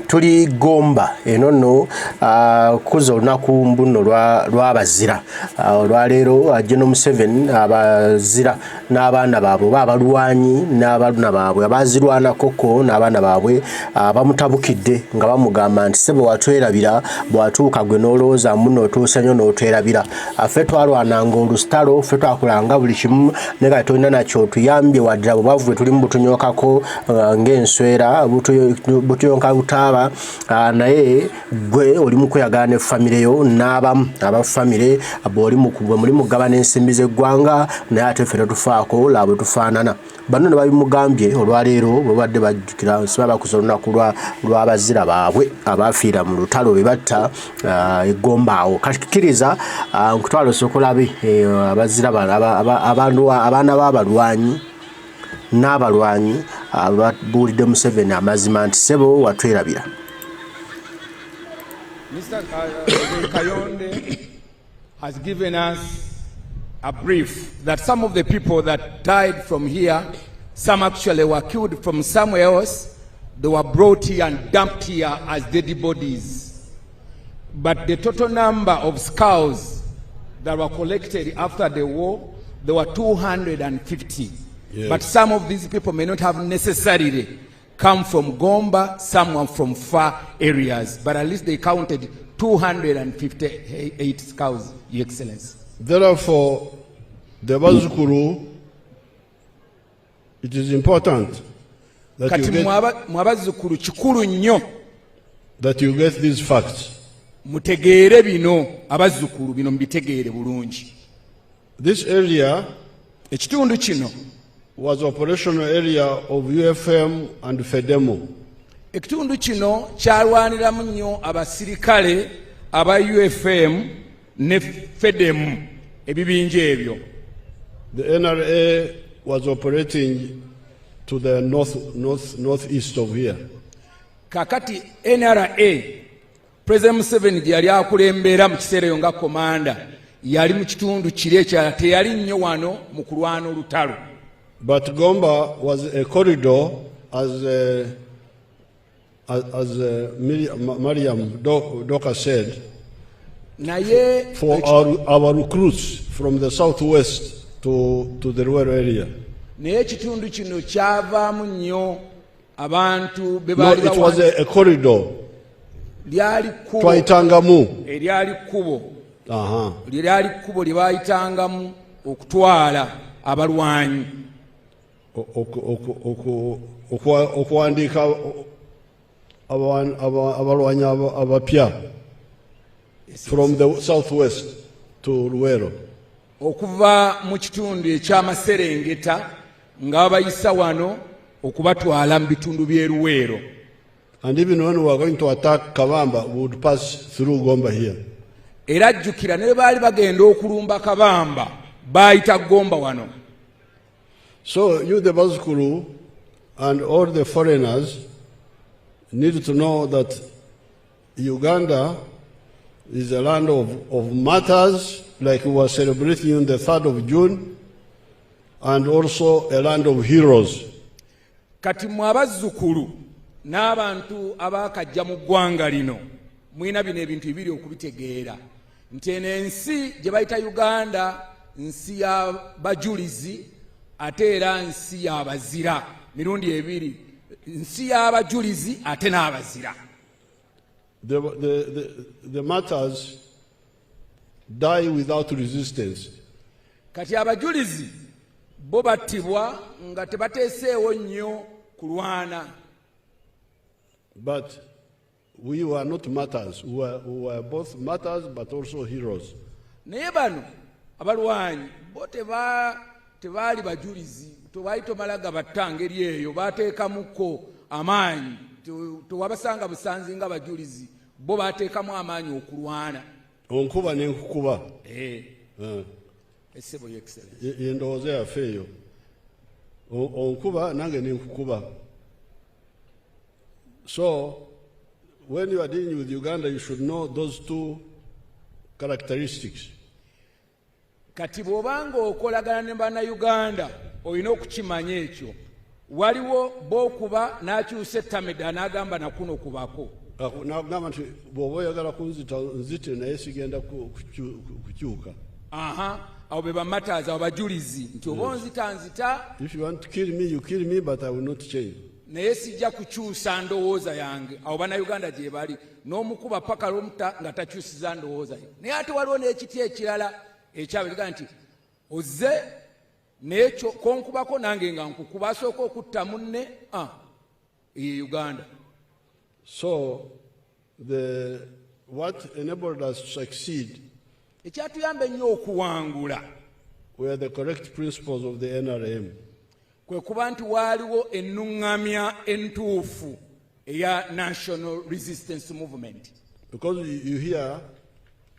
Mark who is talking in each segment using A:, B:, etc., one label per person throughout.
A: Tuli Gomba eno nno kuza olunaku mbuno lw'abazira olwaleero General Museveni abazira n'abaana baabwe abalwanyi n'abaana baabwe abazirwanakoko n'abaana baabwe bamutabukidde nga bamugamba nti sebo watwerabira bwatuuka gwe n'olowooza muno otuusa nnyo n'otwerabira ffe twalwananga olusitalo ffe twakolanga buli kimu ne kati tolina nakyo tuyambye waddira bwe bavuwe tulimu butunyookako ng'enswera butuyonka butaaba naye gwe oli mu kweyagala ne famire yo n'abamu abafamire bw'oli muli mugabana ensimbi z'eggwanga naye ate ffe tetufaako laabwe tufaanana banno ne babimugambye olwaleero bwe badde bajjukira siba bakuza olunaku lw'abazira baabwe abaafiira mu lutalo be batta eggomba awo kakkiriza nkutwala osokolabe abazira abaana b'abalwanyi n'abalwanyi ababuulidde Museveni amazima nti sebo watwerabira.
B: Mr. Kayonde has given us a brief that some of the people that died from here, some actually were killed from somewhere else. They were brought here and dumped here as dead bodies. But the total number of skulls that were collected after the war, there were 250. Yes. But some of these people may not have necessarily come from Gomba, some from far areas, but at least they counted 258 skulls, Your Excellency.
C: Therefore, the Bazukuru, it is important that you get these facts. This area was operational area of UFM and FEDEMO.
B: Ekitundu kino kyalwaniramu nnyo abasirikale aba UFM ne FEDEMO ebibinja ebyo.
C: The NRA was operating to the northeast of here.
B: Kakati NRA President Museveni yali akulembera mu kiseera eyo nga komanda yali mu kitundu kiri ekyala teyali nnyo wano mu kulwana olutalo.
C: But Gomba was a corridor, as Mariam Doka said, for our recruits from the southwest to the rural area.
B: No, it
C: was a corridor. Twaitangamu. Okuwandiika abalwanyi abapya from the southwest to Luwero.
B: Okuva mu kitundu eky'amaserengeta ng'abayisa wano okubatwala mu bitundu by'e Luweero.
C: And even when we were going to attack Kabamba, we would pass through Gomba here.
B: Era jjukira ne baali bagenda okulumba Kabamba baayita Gomba wano.
C: So you, the Bazukuru, and all the foreigners need to know that Uganda is a land of martyrs, like we were celebrating on the 3rd of June, and also a land of heroes.
B: Kati mwe abazzukulu n'abantu abaakajja mu ggwanga lino mwina bino ebintu ebiri okubitegeera nti eno ensi gye bayita Uganda nsi ya bajulizi ate era nsi y'abazira mirundi ebiri nsi y'abajulizi ate n'abazira.
C: The martyrs die without resistance.
B: Kati abajulizi bo battibwa nga tebateeseewo nnyo kulwana.
C: But we were not martyrs. We were both martyrs but also heroes.
B: Naye bano abalwanyi bo tebaali bajulizi tebaali tomala gabatta ngeri eyo baateekamuko amaanyi tewabasanga busanzi nga bajulizi bo baateekamu amaanyi okulwana.
C: Onkuba n'enkukuba.
B: Essebo Your Excellency.
C: Endowooza yaffe eyo. Onkuba nange n'enkukuba. So when you are dealing with Uganda, you should know those two characteristics.
B: Kati bw'obanga okolagana ne bannayuganda olina okukimanya ekyo waliwo bokuba n'akyusa ettameda n'agamba nakuno kubako.
C: N'agamba nti bw'oba oyagala kunzita nzite naye sigenda kukyuka.
B: Abo be bamatters abo bajulizi nti oba onzita.
C: If you want to kill me, you kill me, but I will not change.
B: Naye sijja kukyusa ndowooza yange. Abo bannayuganda gye bali n'omukuba paka lwomuta nga takyusiza ndowooza ye. Naye ate waliwo n'ekiti ekirala ekyabiriga nti ozze n'ekyo konkubako nange nga nkukuba asooka okutta munne ye Uganda.
C: So what enabled us to succeed
B: ekyatuyamba ennyo okuwangula
C: were the correct principles of the NRM.
B: Kwe kuba nti waaliwo ennuŋŋamya entuufu eya National Resistance Movement.
C: Because you hear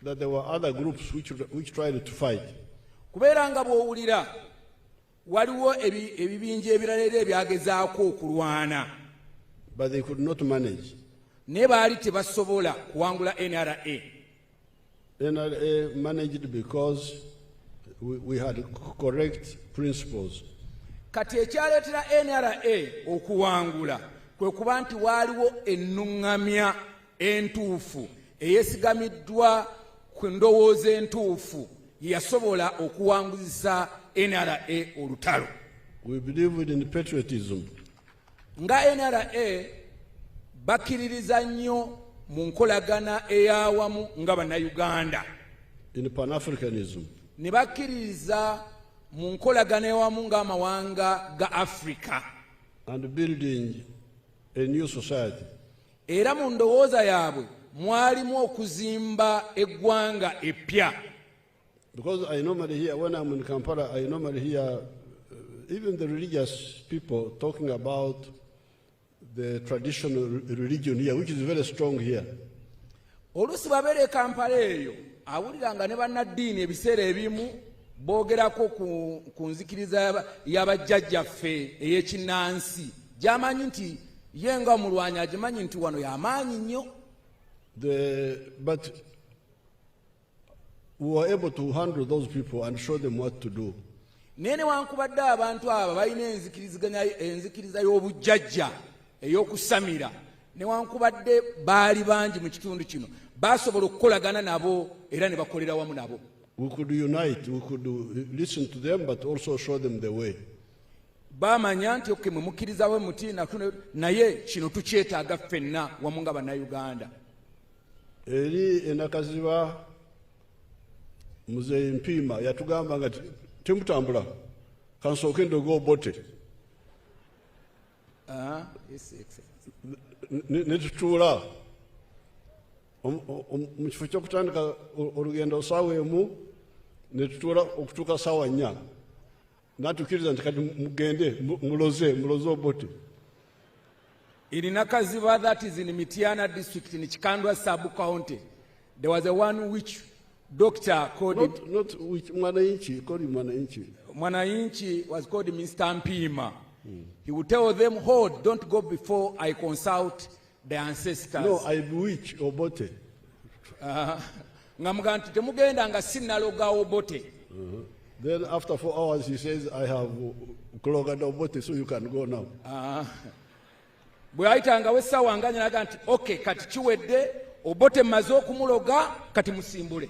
C: that there were other groups which tried to fight.
B: Kubeera nga bw'owulira waliwo ebibinja ebirala era ebyagezaako okulwana.
C: But they could not manage.
B: Naye baali tebasobola kuwangula NRA.
C: NRA managed because we had correct principles.
B: Kati ekyaleetera NRA okuwangula kwe kuba nti waaliwo ennuŋŋamya entuufu eyeesigamiddwa ku ndowooza entuufu yasobola okuwanguzisa NRA olutalo.
C: We believed in patriotism.
B: Nga NRA bakkiririza nnyo mu nkolagana ey'awamu nga bannayuganda.
C: In Pan-Africanism.
B: Ne bakkiririza mu nkolagana ey'awamu ng'amawanga ga Africa.
C: And building a new society.
B: Era mu ndowooza yaabwe mwalimu okuzimba eggwanga eppya.
C: Because I normally hear, when I'm in Kampala, I normally hear even the religious people talking about the traditional religion here, which is very strong here.
B: Oluusi babeera e Kampala eyo awuliranga ne bannaddiini ebiseera ebimu boogerako ku nzikiriza y'abajjajjaffe ey'ekinnansi gy'amanyi nti ye nga mulwanyi agimanyi nti wano y'amaanyi nnyo.
C: But we were able to handle those people and show them what to do.
B: Naye newankubadde abantu abo balina enzikiriza y'obujjajja ey'okusamira, newankubadde baali bangi mu kitundu kino, basobola okukolagana nabo era ne bakolera wamu nabo.
C: We could unite, we could listen to them, but also show them the way.
B: Baamanya nti mwe mukkiriza bwe muti naye kino tukyetaaga ffenna wamu nga bannayuganda.
C: Eri enakaziba Muzeeyi Mpiima yatugamba nga temutambula kansooke ndogo Obote. Ne tutuula mu kifo ky'okutandika olugendo ssaawa emu ne tutuula okutuuka ssaawa 4. N'atukkiriza nti kati mugende muloze Obote.
B: In Nakaziba, that is in Mityana district in Chikandwa sub-county, there was a one which doctor called
C: not which Mwananchi, called him Mwananchi.
B: Mwananchi was called Mr. Mpima. He would tell them, hold, don't go before I consult the ancestors.
C: No, I bewitch Obote.
B: Ngamuganti temugenda nga sinnaloga Obote.
C: Then after 4 hours he says, I have clogged Obote, so you can go now.
B: Bwe ayitangawo essaawa nga nyaga nti okay kati kiwedde Obote mmaze okumuloga kati musimbule.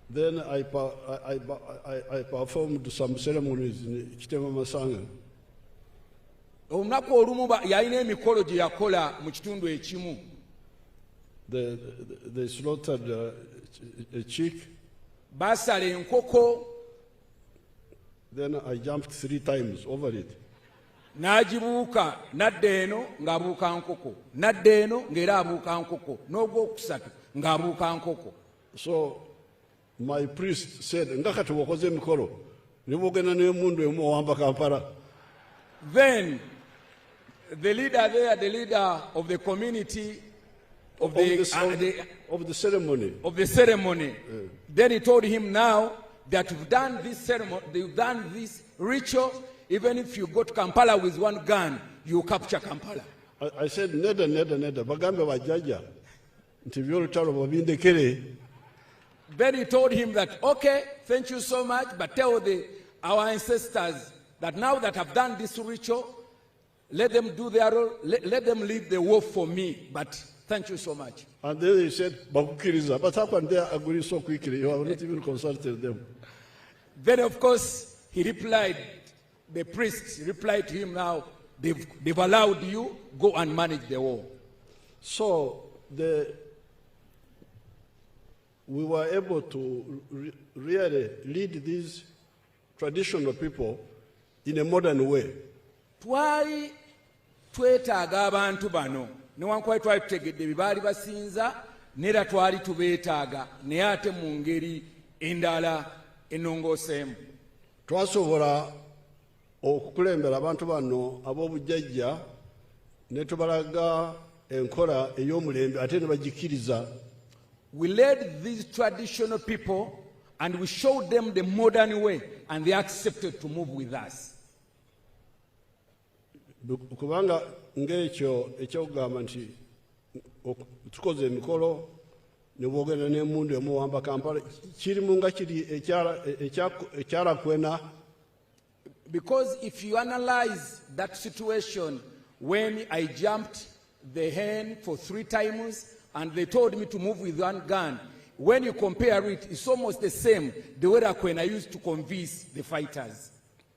C: Then I performed some ceremonies in Kitema Masanga.
B: Olunaku olumu yalina emikolo gye yakola mu kitundu ekimu.
C: They slaughtered a chick.
B: Basala enkoko.
C: Then I jumped 3 times over it.
B: N'agibuuka nadda eno ng'abuuka nkoko, nadda eno ng'era abuuka nkoko, n'ogwokusatu ng'abuuka nkoko.
C: So my priest said, nga kati wakoze emikolo ne bwogenda n'emundu emu owamba Kampala.
B: Then the leader there, the leader of the community of the ceremony, then he told him, now that you've done this ceremony, you've done this ritual, even if you go to Kampala with one gun, you capture Kampala.
C: I said, neda. Bagambe bajaja. Nti byolutalo babindekere.
B: Then he told him that, okay, thank you so much, but tell the our ancestors that now that have done this ritual, let them do their role, let them leave the war for me, but thank you so much.
C: And then he said, Bakukiriza, but how can they agree so quickly? You have not even consulted them.
B: Then of course, he replied, the priest replied to him, now they've allowed you, go and manage the war.
C: So we were able to really lead these traditional people in a modern way.
B: Twali twetaaga abantu bano newankubadde twali tutegedde bye baali basinza neera twali tubeetaaga naye ate mu ngeri endala ennongooseemu.
C: Twasobola okukulembera abantu bano ab'obujjajja ne tubalaga enkola ey'omulembe ate ne bagikiriza.
B: We led these traditional people and we showed them the modern way and they accepted to move with us.
C: Kubanga ng'ekyo ekyokugamba nti tukoze emikolo ne bwogenda n'emmundu emuwamba Kampala kirimu nga kiri ekyalakwena.
B: Because if you analyze that situation when I jumped the hen for 3 times and they told me to move with one gun, when you compare it, it's almost the same the way Rakwena used to convince the fighters.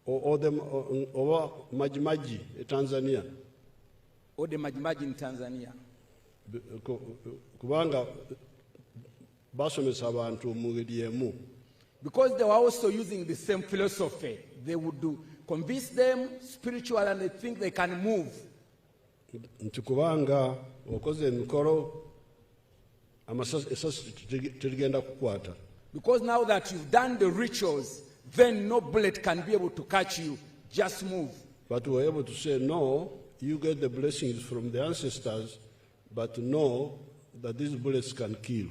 C: Or Majimaji in Tanzania.
B: Or the Majimaji in Tanzania.
C: Kubanga basomesa abantu mu ngeri emu.
B: Because they were also using the same philosophy. They would convince them spiritual and they think they can move.
C: Nti kubanga okoze emikolo esasi terigenda kukwata.
B: Because now that you've done the rituals, then no bullet can be able to catch you. Just move.
C: But we were able to say, no, you get the blessings from the ancestors, but know that these bullets can kill.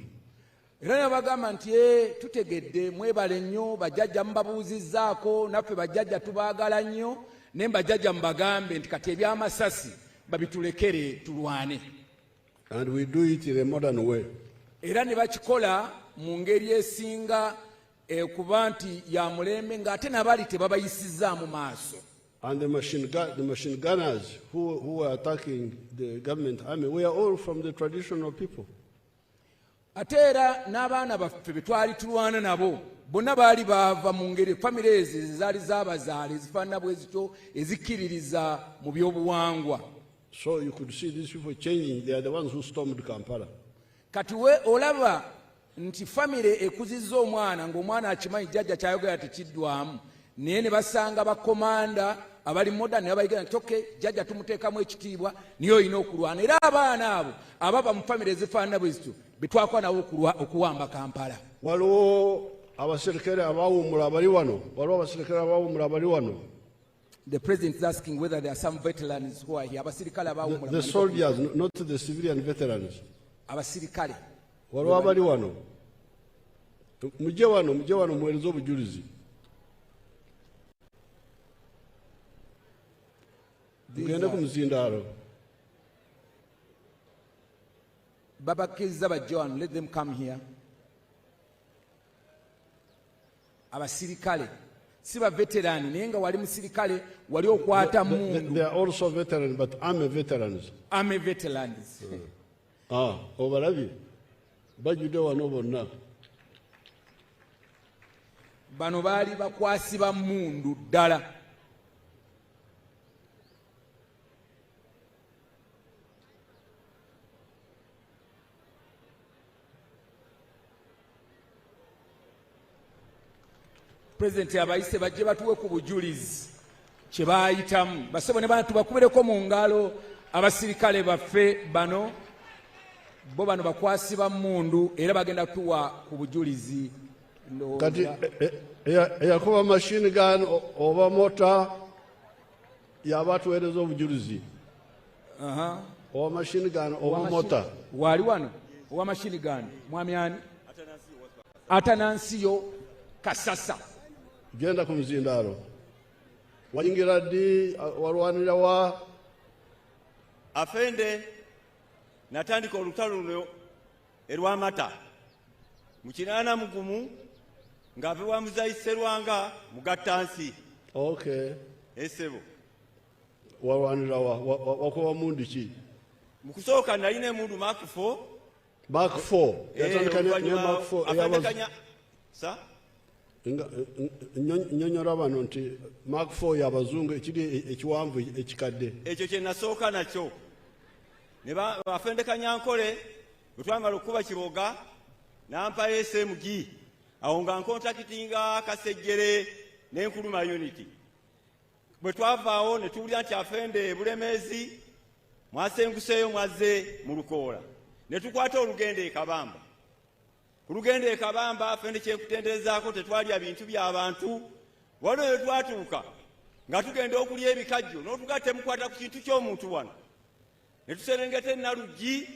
B: Era nabagamba nti tutegedde mwebale nnyo bajjajja mubabuuzizzaako naffe bajjajja tubaagala nnyo naye bajjajja mubagambe nti kati ebyamasasi babitulekere tulwane.
C: And we do it in a modern way.
B: Era ne bakikola mu ngeri esinga kuba nti ya mulembe ng'ate nabali tebabayisizaamu maaso.
C: And the machine gunners who were attacking the government army, we are all from the traditional people.
B: Ate era n'abaana baffe be twali tulwana nabo bonna baali baava mu ngeri famire ezo ezaali z'abazaala ezifaanana bwe zityo ezikkiririza mu by'obuwangwa.
C: So you could see these people changing. They are the ones who stormed Kampala.
B: Kati we olaba nti famire ekuzizza omwana ng'omwana akimanyi jjajja kyayogera tekiddwamu naye ne basanga bakomanda abali modern ne bayigira nti okay jjajja tumuteekamu ekitiibwa niye olina okulwana. Era abaana abo ababa mu famire ezifaanana bwe zityo be twakola nabo okuwamba Kampala.
C: Waliwo abaserikale abaawummula abali wano. Waliwo abaserikale abaawummula abali wano.
B: The president is asking whether there are some veterans who are here. Abasirikale abaawummula.
C: The soldiers, not the civilian veterans.
B: Abasirikale.
C: Waliwo abali wano. Mujje wano muweereze obujulizi. Mugende ku muzindaalo.
B: Babakkiriza bajje wano. Let them come here. Abasirikale. Si ba veterani naye nga wali musirikale wali okwata mundu.
C: They are also veterans, but army veterans.
B: Army veterans.
C: Obalabye bajjudde wano bonna.
B: Bano baali bakwasi ba mundu ddala. President abayise bajje batuwe ku bujulizi kye baayitamu basebo ne bantu bakubireko mu ngalo abasirikale baffe bano bo bano bakwasi ba mundu era bagenda tuwa ku bujulizi.
C: Kati eyakuba machine gun oba mota yabatuweereza obujulizi. Owa machine gun oba mota
B: wali wano owa machine gun mwami ani Atanansiyo Kasasa.
C: Genda ku muzindaalo. Wayingira ddi walwanira wa?
D: Afende natandika olutalo luno erw'amata mu 8 mugumu ng'ave wa Muzaiserwanga Mugattansi.
C: Okay.
D: Esebo.
C: Walwanira wakoba mundi ki?
D: Mu kusooka nalina emundu Mark 4.
C: Mark 4. Yatandika ne Mark 4
D: afendekanya. Sa?
C: Nyonyola bano nti Mark 4 y'abazungu ekiri ekiwanvu ekikadde.
D: Ekyo kye nasooka nakyo. Ne bafendekanya nkole bwe twamala okuba Kiboga n'ampa SMG. Awo nga nkontakitinga Kasejjere n'Enkuluma Unity. Bwe twavaawo ne tuwulira nti afende Bulemeezi mwasenguseeyo mwazze mu Lukoola. Ne tukwata olugendo e Kabamba. Ku lugendo e Kabamba afende kyekutenderezaako tetwalya bintu by'abantu. Waliwo we twatuuka nga tugenda okulya ebikajjo n'otugatte mukwata ku kintu ky'omuntu wano. Ne tuserengeta e Naluggi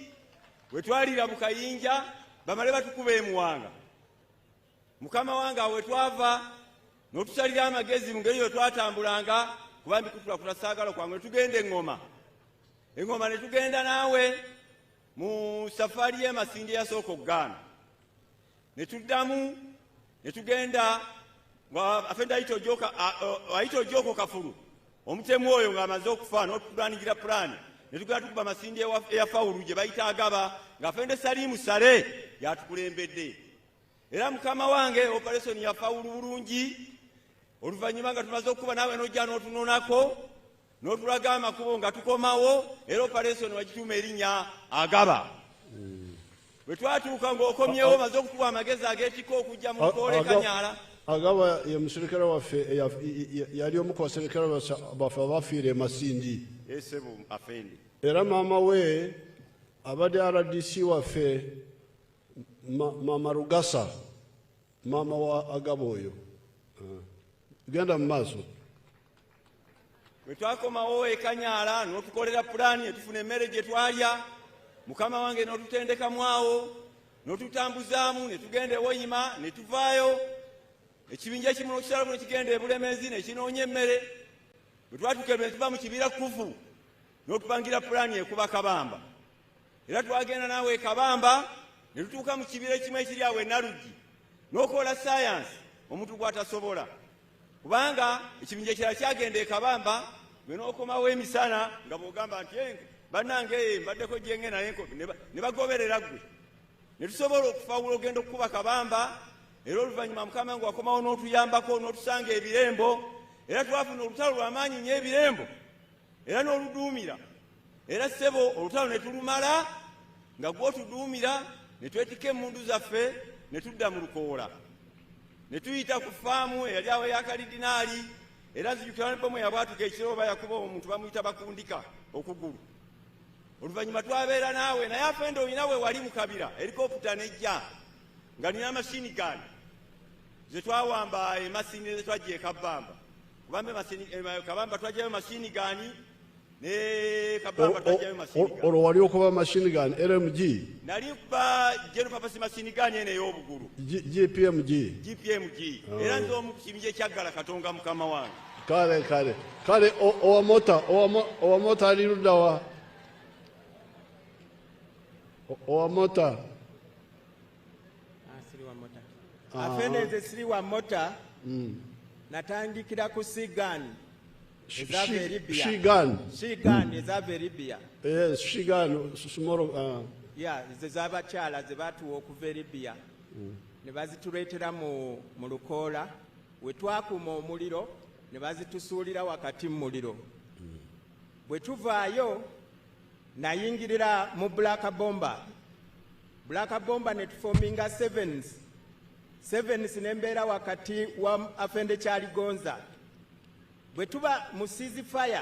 D: we twalira mu Kayinja bamale batukuba emuwanga. Mukama wange awe twava n'otusalira amagezi mu ngeri yo twatambulanga kuba mbikutula kutasaagala kwange ne tugenda Engoma. Engoma ne tugenda naawe mu safari y'Emasindi yasooka okugaana. Ne tuddamu ne tugenda nga afenda ayita Ojoko Kafulu omutemu oyo ng'amaze okufa n'otulwanigira pulaani. Ne tugenda tukuba Masindi eyafawulu gye bayita Agaba ng'afende Salimu Sale yatukulembedde. Era Mukama wange operation yafawulu bulungi. Oluvannyuma nga tumaze okuba naawe n'ojja n'otunonako n'otulaga amakubo nga tukomawo era operation wagituuma erinnya Agaba. Bwe twatuuka ng'okomyewo maze okukuba amagezi ag'ekiko okujja mu Lukoola Kanyaala.
C: Agaba ye muserikale waffe yali omu ku baserikale baffe abafiira e Masindi.
D: Esebo afende.
C: Era maama we abadde RDC waffe Mama Rugasa, mama wa Agaba oyo. Genda mu maaso.
D: Bwe twakomawo e Kanyaala n'otukolera pulaani etufuna emmere gye twalya. Mukama wange n'otutendekamu awo n'otutambuzaamu ne tugenda e Woyima ne tuvaayo. Ekibinja ekimu n'okisalamu ne kigenda e Bulemeezi ne kinoonya emmere. Bwe twatuuka ne tuva mu kibira Kufu n'otupangira pulaani ekuba Kabamba. Era twagenda naawe e Kabamba ne tutuuka mu kibira ekimu ekiri awo e Naluggi n'okola ssayansi omuntu gw'atasobola. Kubanga ekibinja ekirala kyagenda e Kabamba gwe n'okomawo emisana nga bw'ogamba nti bannange mbaddeko gye ngenda ne bagoberera gwe. Ne tusobola okufawula ogenda okukuba Kabamba. Era oluvannyuma Mukama wange wakomawo n'otuyambako n'otusanga ebirembo. Era twafuna olutalo lw'amaanyi nnyo ebirembo era n'oluduumira. Era ssebo olutalo ne tulumala nga gw'otuduumira ne twetika emmundu zaffe ne tudda mu Lukoola. Ne tuyita ku faamu eyali awo eya Kalidinaali. Era nzijukira ne bomu yabwatuka ekiro bayakuba omuntu bamuyita Bakundika okugulu. Oluvannyuma twabeera naawe naye afende olina we wali mu kabira helikopita nejja nga nina mashini gani ze twawamba emasini ze twajja e Kabamba. Kubambe Kabamba twajjayo mashini gani ne Kabamba twajjayo mashini gani.
C: Olwo wali okuba mashini gani LMG?
D: Nali kuba General Purpose mashini gani eno ey'obugulu. GPMG. Era nze omu ku kibinja ekyaggala Katonga Mukama wange.
C: Kale owamota ali ludda wa? Owamota.
E: Siri wa mota. Afende nze siri wa mota. Natandikira ku Shigan. Shigan ezava Libya.
C: Yes, Shigan small
E: yeah, z'abakyala ze baatuwa okuva e Libya. Ne bazituleetera mu Lukoola. We twakuuma omuliro ne bazitusuulira wakati mu muliro. Bwe tuvaayo nayingirira mu Black Bomber. Black Bomber ne tufominga sevens nembeera wakati wa afende Kyaligonza. Bwe tuba mu ceasefire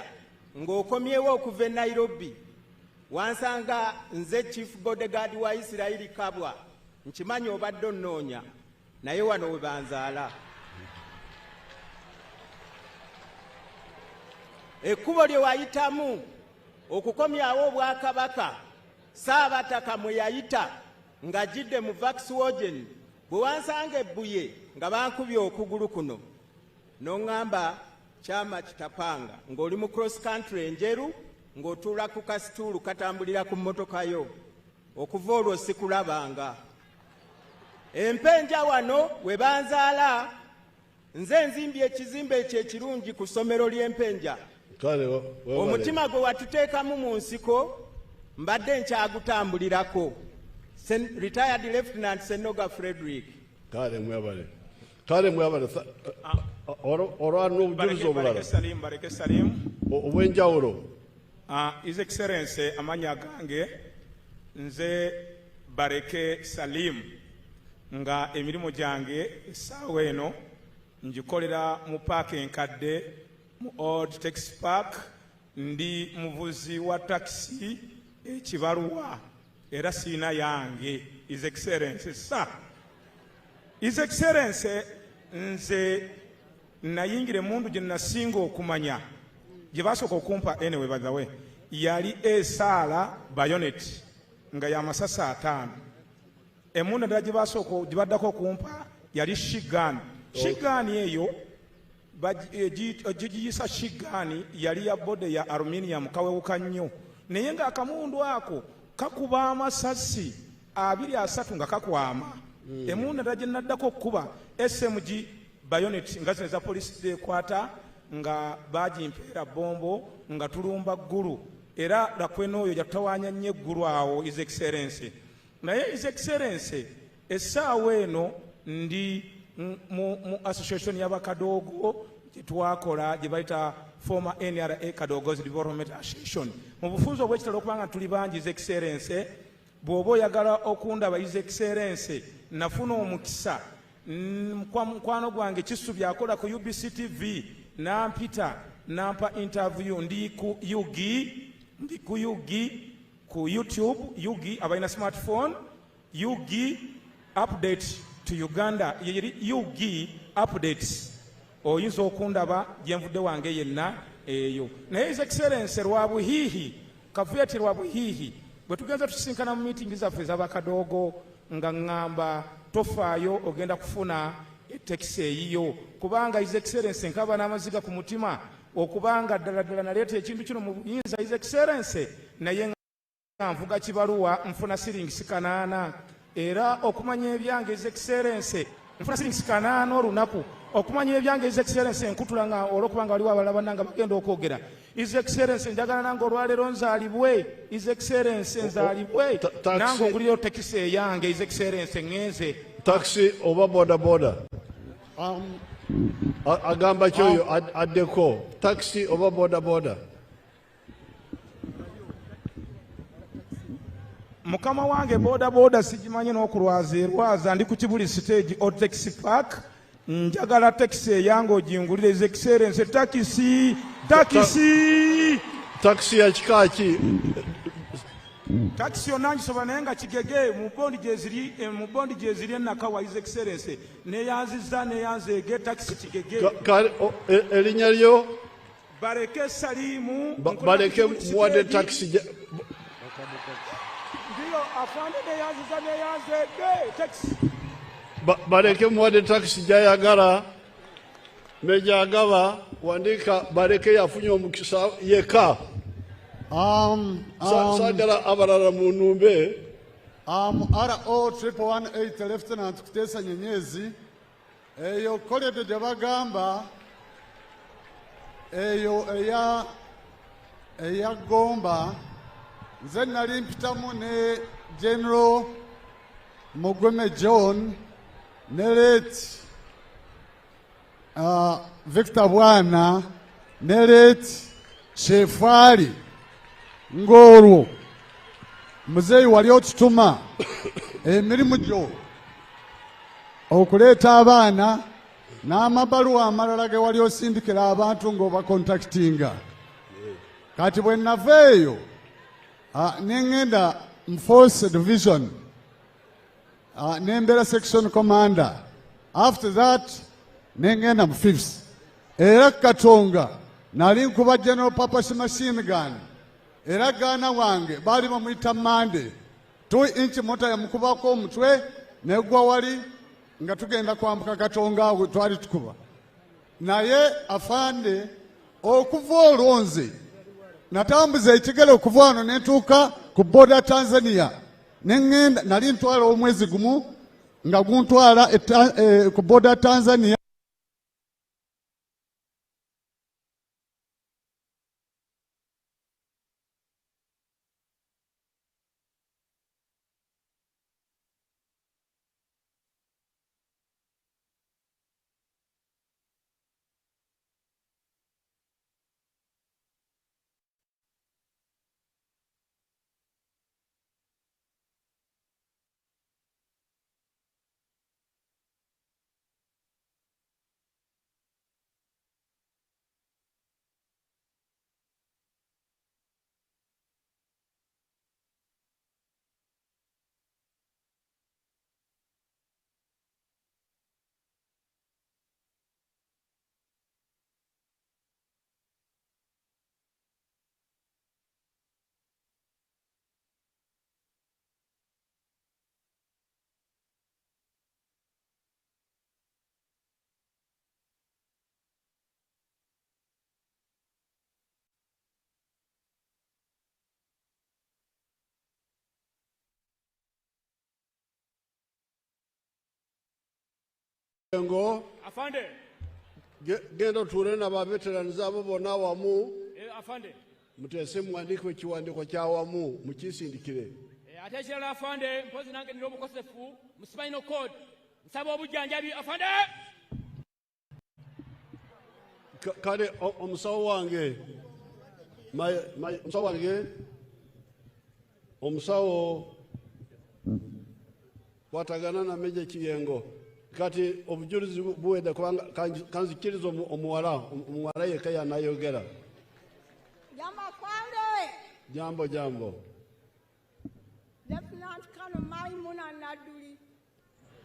E: ng'okomyewo okuva e Nairobi wansanga nze chief bodyguard wa Israeli Kabwa nkimanyi obadde onnoonya naye wano we banzaala. Ekkubo lye wayitamu okukomyawo Obwakabaka Ssaabataka mwe yayita ng'ajjidde mu Vaxwogen bwe wansanga ebbuye nga bankubye okugulu kuno n'oŋŋamba kyama kitapanga ng'oli mu cross country enjeru ng'otuula ku kasituulu katambulira ku mmotoka yo okuva olwo sikulabanga. Empenja wano we banzaala nze nzimbye ekizimbe ekyo ekirungi ku ssomero ly'Empenja. Omutima gwe watuteekamu mu nsiko mbadde nkyagutambulirako. Retired Lieutenant Senoga Frederick.
C: Kale mwebale. Olwa n'obujulizi obulala.
F: Bareke Salim.
C: Obwenjawulo.
F: His Excellency amanya gange nze Bareke Salim nga emirimu gyange essaawa eno ngikolera mu paaka enkadde mu Old Taxi Park. Ndi muvuzi wa taxi ekibaluwa era siina yange. His Excellency sir. His Excellency nze nayingira emundu gye nasinga okumanya gye basooka okumpa anyway by the way yali esaala bayonet nga y'amasasi 5. Emundu endala gye baddako okumpa yali shigaani. Shigaani eyo gigiyisa shigaani yali ya bode ya aluminium kawewuka nnyo naye ng'akamundu ako kakuba amasasi 2-3 nga kakwama. Emundu endala gye naddako okukuba SMG bayonet nga zino za polisi zekwata nga bagimpeera bombo nga tulumba ggulu era lakwena oyo yatawanya nnyo eggulu awo. His Excellency naye His Excellency essaawa eno ndi mu association y'abakadoogo gye twakola gye bayita former NRA Kadogo's Development Association. Mu bufunzo obw'ekitalo okubanga tuli bangi His Excellency bw'oba oyagala okundaba His Excellency nafuna omukisa mukwano gwange Kisubi akola ku UBC TV nampita nampa interview ndi ku Yugi ku YouTube Yugi abalina smartphone Yugi update to Uganda yeri Yugi updates oyinza okundaba gyenvudde wange yenna eyo. Naye His Excellency lwa buhiihi Kavuyati lwa buhiihi bwe tugenza tusinkana mu meeting zaffe z'abakadoogo nga ngamba tofaayo ogenda kufuna etekisi eyiyo kubanga His Excellency nkaba n'amaziga ku mutima okubanga ddala naleeta ekintu kino mu buyinza His Excellency naye nga nvuga kibaluwa nfuna siringisi 8 era okumanya ebyange His Excellency nfuna siringisi 8 olunaku okumanya ebyange His Excellency nkutula nga olwokubanga waliwo abalala bannanga bagenda okwogera. His Excellency njagala nange olwaleero nzaalibwe His Excellency nzaalibwe nange ongulira tekisi eyange His Excellency ngenze
C: taxi oba boda agamba kyoyo addeko taxi oba boda.
F: mukama wange boda sigimanyi n'okulwaza ndi ku Kibuli stage Old Taxi Park njagala taxi eyange ogingulire His Excellency taxi
C: ya kikaki
F: taxi yonna ngisobola naye nga kigege mu bondi gye ziri enakawa His Excellency neyanziza neyanzeege taxi kigege.
C: Erinnya lyo
F: Bareke Salimu
C: Bareke muwadde taxi
F: ndiyo afande neyanziza neyanzeege taxi
C: Bareke muwadde taxi gyayagala nejagaba wandika Bareke yafunye omukisa yeka. Sagala abalala mu nnumbe.
G: RO 118 Lieutenant Kutesa Nyenyezi eyo kolede gye bagamba eyo eya Gomba nze nali mpitamu ne General Mugweme John ne late Victor Bwana ne late Chefali ng'olwo muzeeyi wali otutuma emirimu gyo okuleeta abaana n'amabaluwa amalala ge wali osindikira abantu ng'obakontakitinga. Kati bwe nava eyo nengenda mu Force Division nembeera Section Commander. After that nengenda mu 5th era Katonga nali nkuba General Purpose Machine Gun era gaana wange baali bamuyita Mande 2-inch mota yamukubako omutwe negwa wali nga tugenda kwambuka Katonga awo twali tukuba naye afande okuva olwonze natambuza ekigere okuva wano netuuka ku border Tanzania nengenda nali ntwala omwezi gumu nga guntwala ku boda Tanzania.
C: Ngo
H: Afande.
C: Gendo turena ba veterans abo bona wamu.
H: Afande.
C: Mutese mwandiko kiwandiko kya wamu mukisindikire.
H: Ate ekirala afande mpozi nange nina obukosefu mu spinal cord nsaba obujjanjabi afande.
C: Kale omusawo wange omusawo wange omusawo watagana na Meja Kiyengo kati obujulizi buwedde kubanga kanzikiriza omuwala yekka yanayogera. Jambo
I: Lieutenant Colonel Maimuna Naduli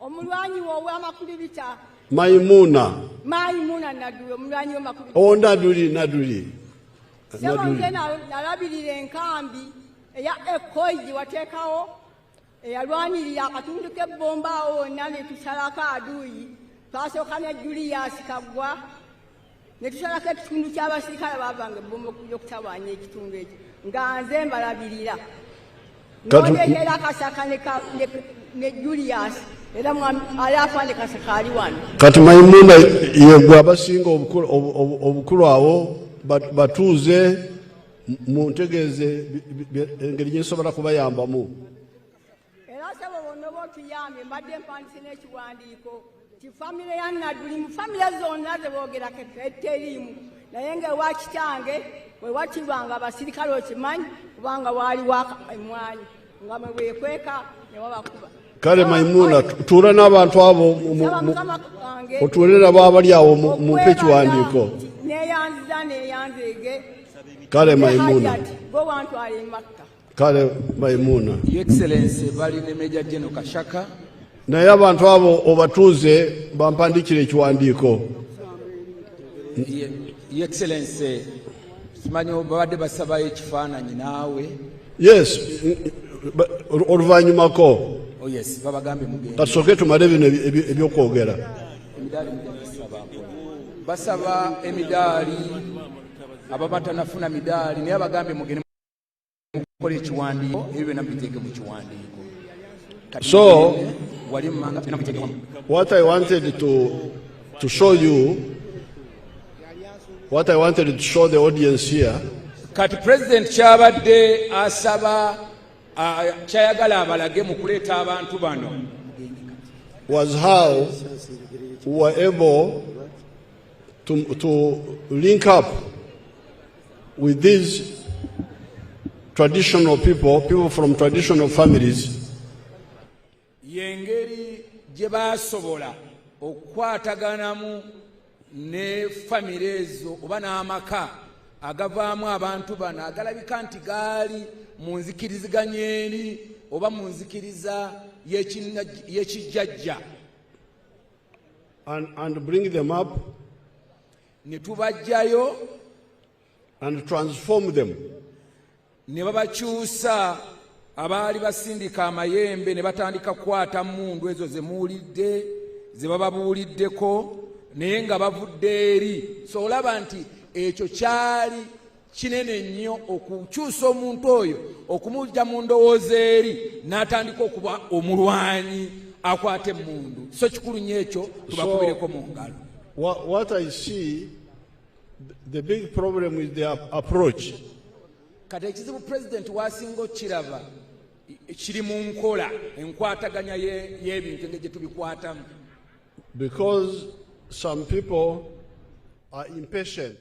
I: omulwanyi w'amakulibita
C: Maimuna
I: Naduli omulwanyi w'amakulibita
C: Naduli
I: Sebonge nalabirira enkambi eya Ekoiji wateekawo eyalwanirira akatundu k'ebbomba awo wonna ne tusalako aduuyi twasooka ne Julius Kaggwa ne tusalako ekitundu ky'abasirikale baavanga ebbomba okutawaanya ekitundu ekyo nga nze mbalabirira n'oleetera Kasaka ne Julius era ali afande Kasaka ali wano.
C: Kati Maimuna yegwe abasinga obukulu awo batuuze muntegeeze engeri gyensobola kubayambamu.
I: Era sebo bonna botuyambye mbadde mpandise n'ekiwandiiko ti famire ya Naduli mu famire zonna ze boogerako eteriimu naye ng'ewa kitange we watibwanga abasirikale okimanyi kubanga waaliwo emwanyi nga mwe bwekweka ne wabakuba.
C: Kale Maimuna tuula n'abantu abo otuule nabo abali awo mumpe ekiwandiiko.
I: Neyanzeege
C: Kale Maimuna
I: bo bantwala e Makka.
C: Kale Maimuna
E: Your Excellency bali ne Major General Kashaka
C: naye abantu abo obatuuze bampandikira ekiwandiiko.
E: Your Excellency simanyi babadde basabayo ekifaananyi naawe.
C: Yes oluvannyumako
E: Oh yes babagambye mugende
C: katusooke tumale bino ebyokwogera.
E: Basaba emidaali ababatanafuna midaali naye abagambye mugende mukola ekiwandiiko ebyo byonna biteeke mu kiwandiiko.
C: So
E: wali mmanga byonna biteeke wamu.
C: what I wanted to show you, what I wanted to show the audience here,
E: Kati President kyabadde asaba kyayagala abalage mu kuleeta abantu bano
C: was how we were able to link up with these traditional people from traditional families.
E: Yengeri gye baasobola okukwataganamu ne famire ezo oba n'amaka agavaamu abantu bano agalabika nti gaali mu nzikiriziganya eri oba mu nzikiriza y'ekijjajja.
C: And bring them up
E: ne tubajjayo
C: and transform them.
E: ne babakyusa abaali basindika amayembe ne batandika kukwata mundu ezo ze muwulidde ze bababuuliddeko naye nga bavudde eri. So olaba nti ekyo kyali kinene nnyo okukyusa omuntu oyo okumujja mu ndowooza eri n'atandika okuba omulwanyi
B: akwate emmundu. So kikulu nnyo ekyo tubakubireko mu ngalo.
C: What I see, the big problem is their approach.
B: Kati ekizibu President w'asinga okiraba kiri mu nkola enkwataganya y'ebintu engeri gye tubikwatamu.
C: Because some people are impatient.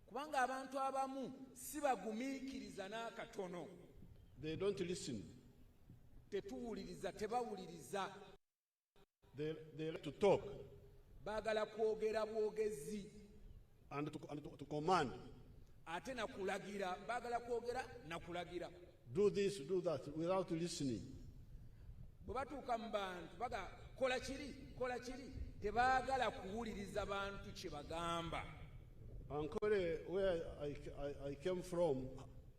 B: Kubanga abantu abamu si bagumiikiriza n'akatono.
C: They don't listen.
B: Tetuwuliriza, tebawuliriza.
C: They like to talk
B: Baagala kwogera bwogezi
C: and to command.
B: ate nakulagira, baagala kwogera nakulagira.
C: Do this, do that, without listening.
B: Bwe batuuka mu bantu baga kola kiri, tebaagala kuwuliriza bantu kye bagamba.
C: Ankole, where I came from,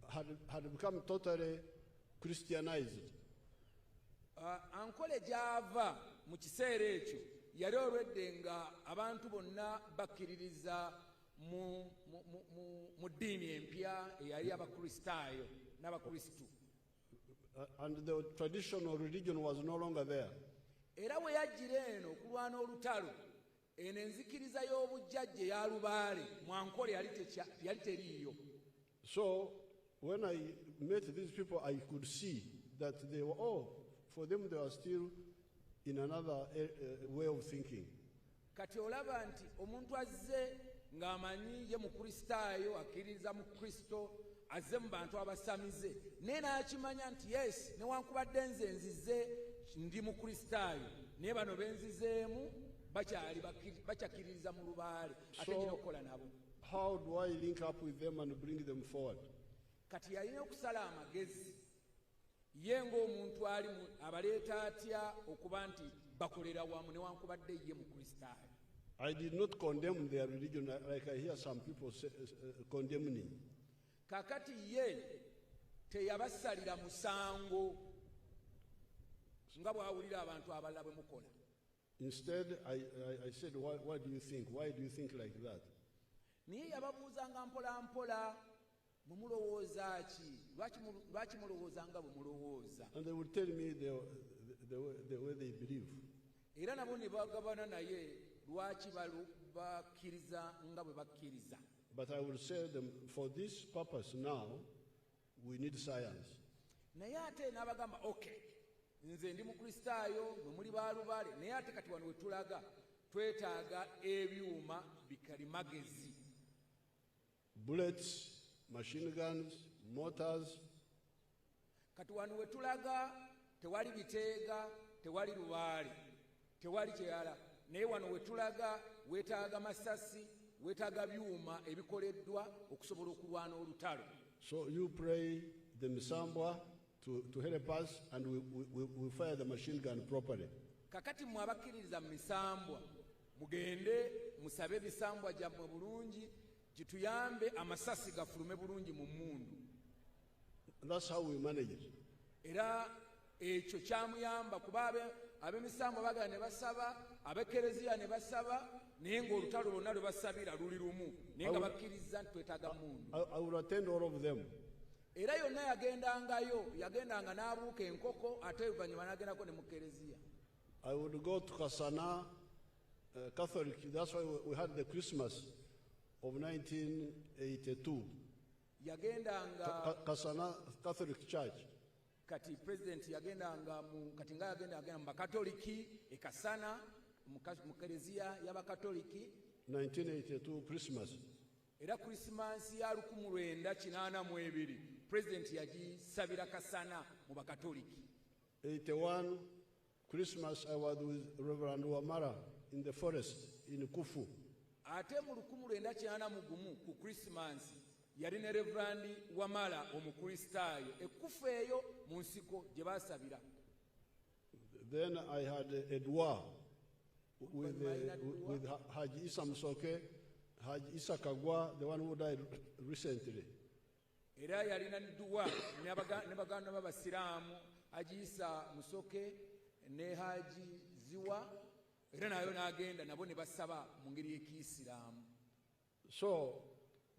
C: had become totally Christianized.
B: Ankole gy'ava mu kiseera ekyo yali olwedde nga abantu bonna bakkiririza mu ddiini empya eyali abakristaayo n'abakristu.
C: And the traditional religion was no longer there.
B: Era bwe yajjira eno okulwana olutalo, eno enzikiriza y'obujjajja eya Lubaale mu Ankole yali teriiyo.
C: So when I met these people, I could see that they were for them they were still in another way of thinking.
B: Kati olaba nti omuntu azze ng'amanyi ye mukristaayo akkiririza mu Kristo, azze mu bantu abasamize, naye n'akimanya nti yes, newankubadde nze nzize ndi mukristaayo, naye bano benzizeemu bakyakkiririza mu Lubaale, ate nina okukola nabo.
C: How do I link up with them and bring them forward?
B: Kati yalina okusala amagezi ye ng'omuntu ali abaleeta atya okuba nti bakolera wamu newankubadde ye mukristaayo.
C: I did not condemn their religion like I hear some people condemning.
B: Kakati ye teyabasalira musango nga bw'awulira abantu abalala bwe mukola.
C: Instead, I said, what do you think? Why do you think like that?
B: Naye yababuuzanga mpola mpola, mwe mulowooza ki? Lwaki mulowooza nga bwe mulowooza?
C: And they would tell me the way they believe.
B: Era nabo ne bagabana naye lwaki bakkiriza nga bwe bakkiriza.
C: But I will say them, for this purpose now, we need science.
B: Naye ate n'abagamba okay, nze ndi mukristaayo, mwe muli ba Lubaale, naye ate kati wano we tulaga twetaaga ebyuma bikalimagezi.
C: Bullets, machine guns, mortars.
B: Kati wano we tulaga tewali biteega, tewali Lubaale, tewali kyeyala, naye wano we tulaga weetaaga masasi, weetaaga byuma ebikoleddwa okusobola okulwana olutalo.
C: So you pray the Misambwa to help us, and we fire the machine gun properly.
B: Kakati mmwe abakkiririza mu misambwa mugende musabe ebisambwa gyammwe bulungi kituyambe amasasi gafulume bulungi mu mmundu.
C: That's how we manage it.
B: Era ekyo kyamuyamba kuba ab'emisambwa bagala ne basaba, ab'ekereziya ne basaba, naye ng'olutalo lwonna lwe basabira luli lumu, naye nga bakkiriza nti twetaaga mmundu.
C: I will attend all of them.
B: Era yonna yagendanga n'abuuka enkoko, ate oluvannyuma n'agendako ne mu kereziya.
C: I would go to Kasana Catholic. That's why we had the Christmas of 1982.
B: Yagendanga
C: Kasana Catholic Church.
B: Kati president yagendanga kati nga yagenda mu bakatoliki e Kasana mu kereziya y'abakatoliki
C: 1982 Christmas.
B: Era Christmas ya 1982 president yagisabira Kasana mu bakatoliki.
C: 81 Christmas I was with Reverend Wamara in the forest in Kufu.
B: Ate mu 1981 ku Christmas yali ne Reverend Wamala omukristaayo ekufu eyo mu nsiko gye basabira.
C: Then I had Edouard with Haji Isa Musoke, Haji Isa Kagwa, the one who died recently.
B: Era yalina Duwa ne baganda b'Abasiraamu Haji Isa Musoke ne Haji Ziwa, era nayo n'agenda nabo ne basaba mu ngeri y'Ekiyisiraamu.
C: So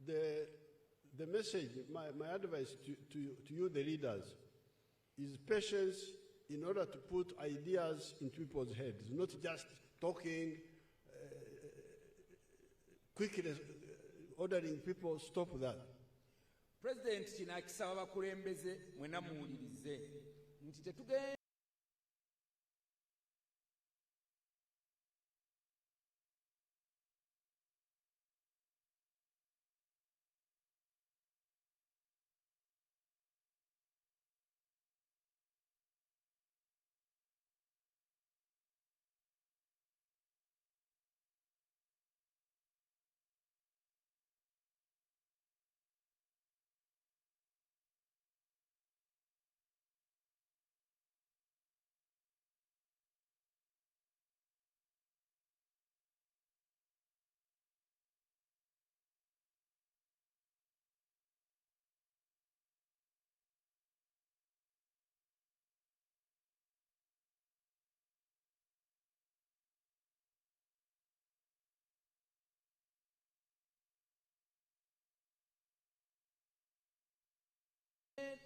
C: the message, my advice to you, the leaders, is patience in order to put ideas in people's heads, not just talking, quickly ordering people stop that.
F: President kino akisaba bakulembeze mwena muwulirize nti tetugenda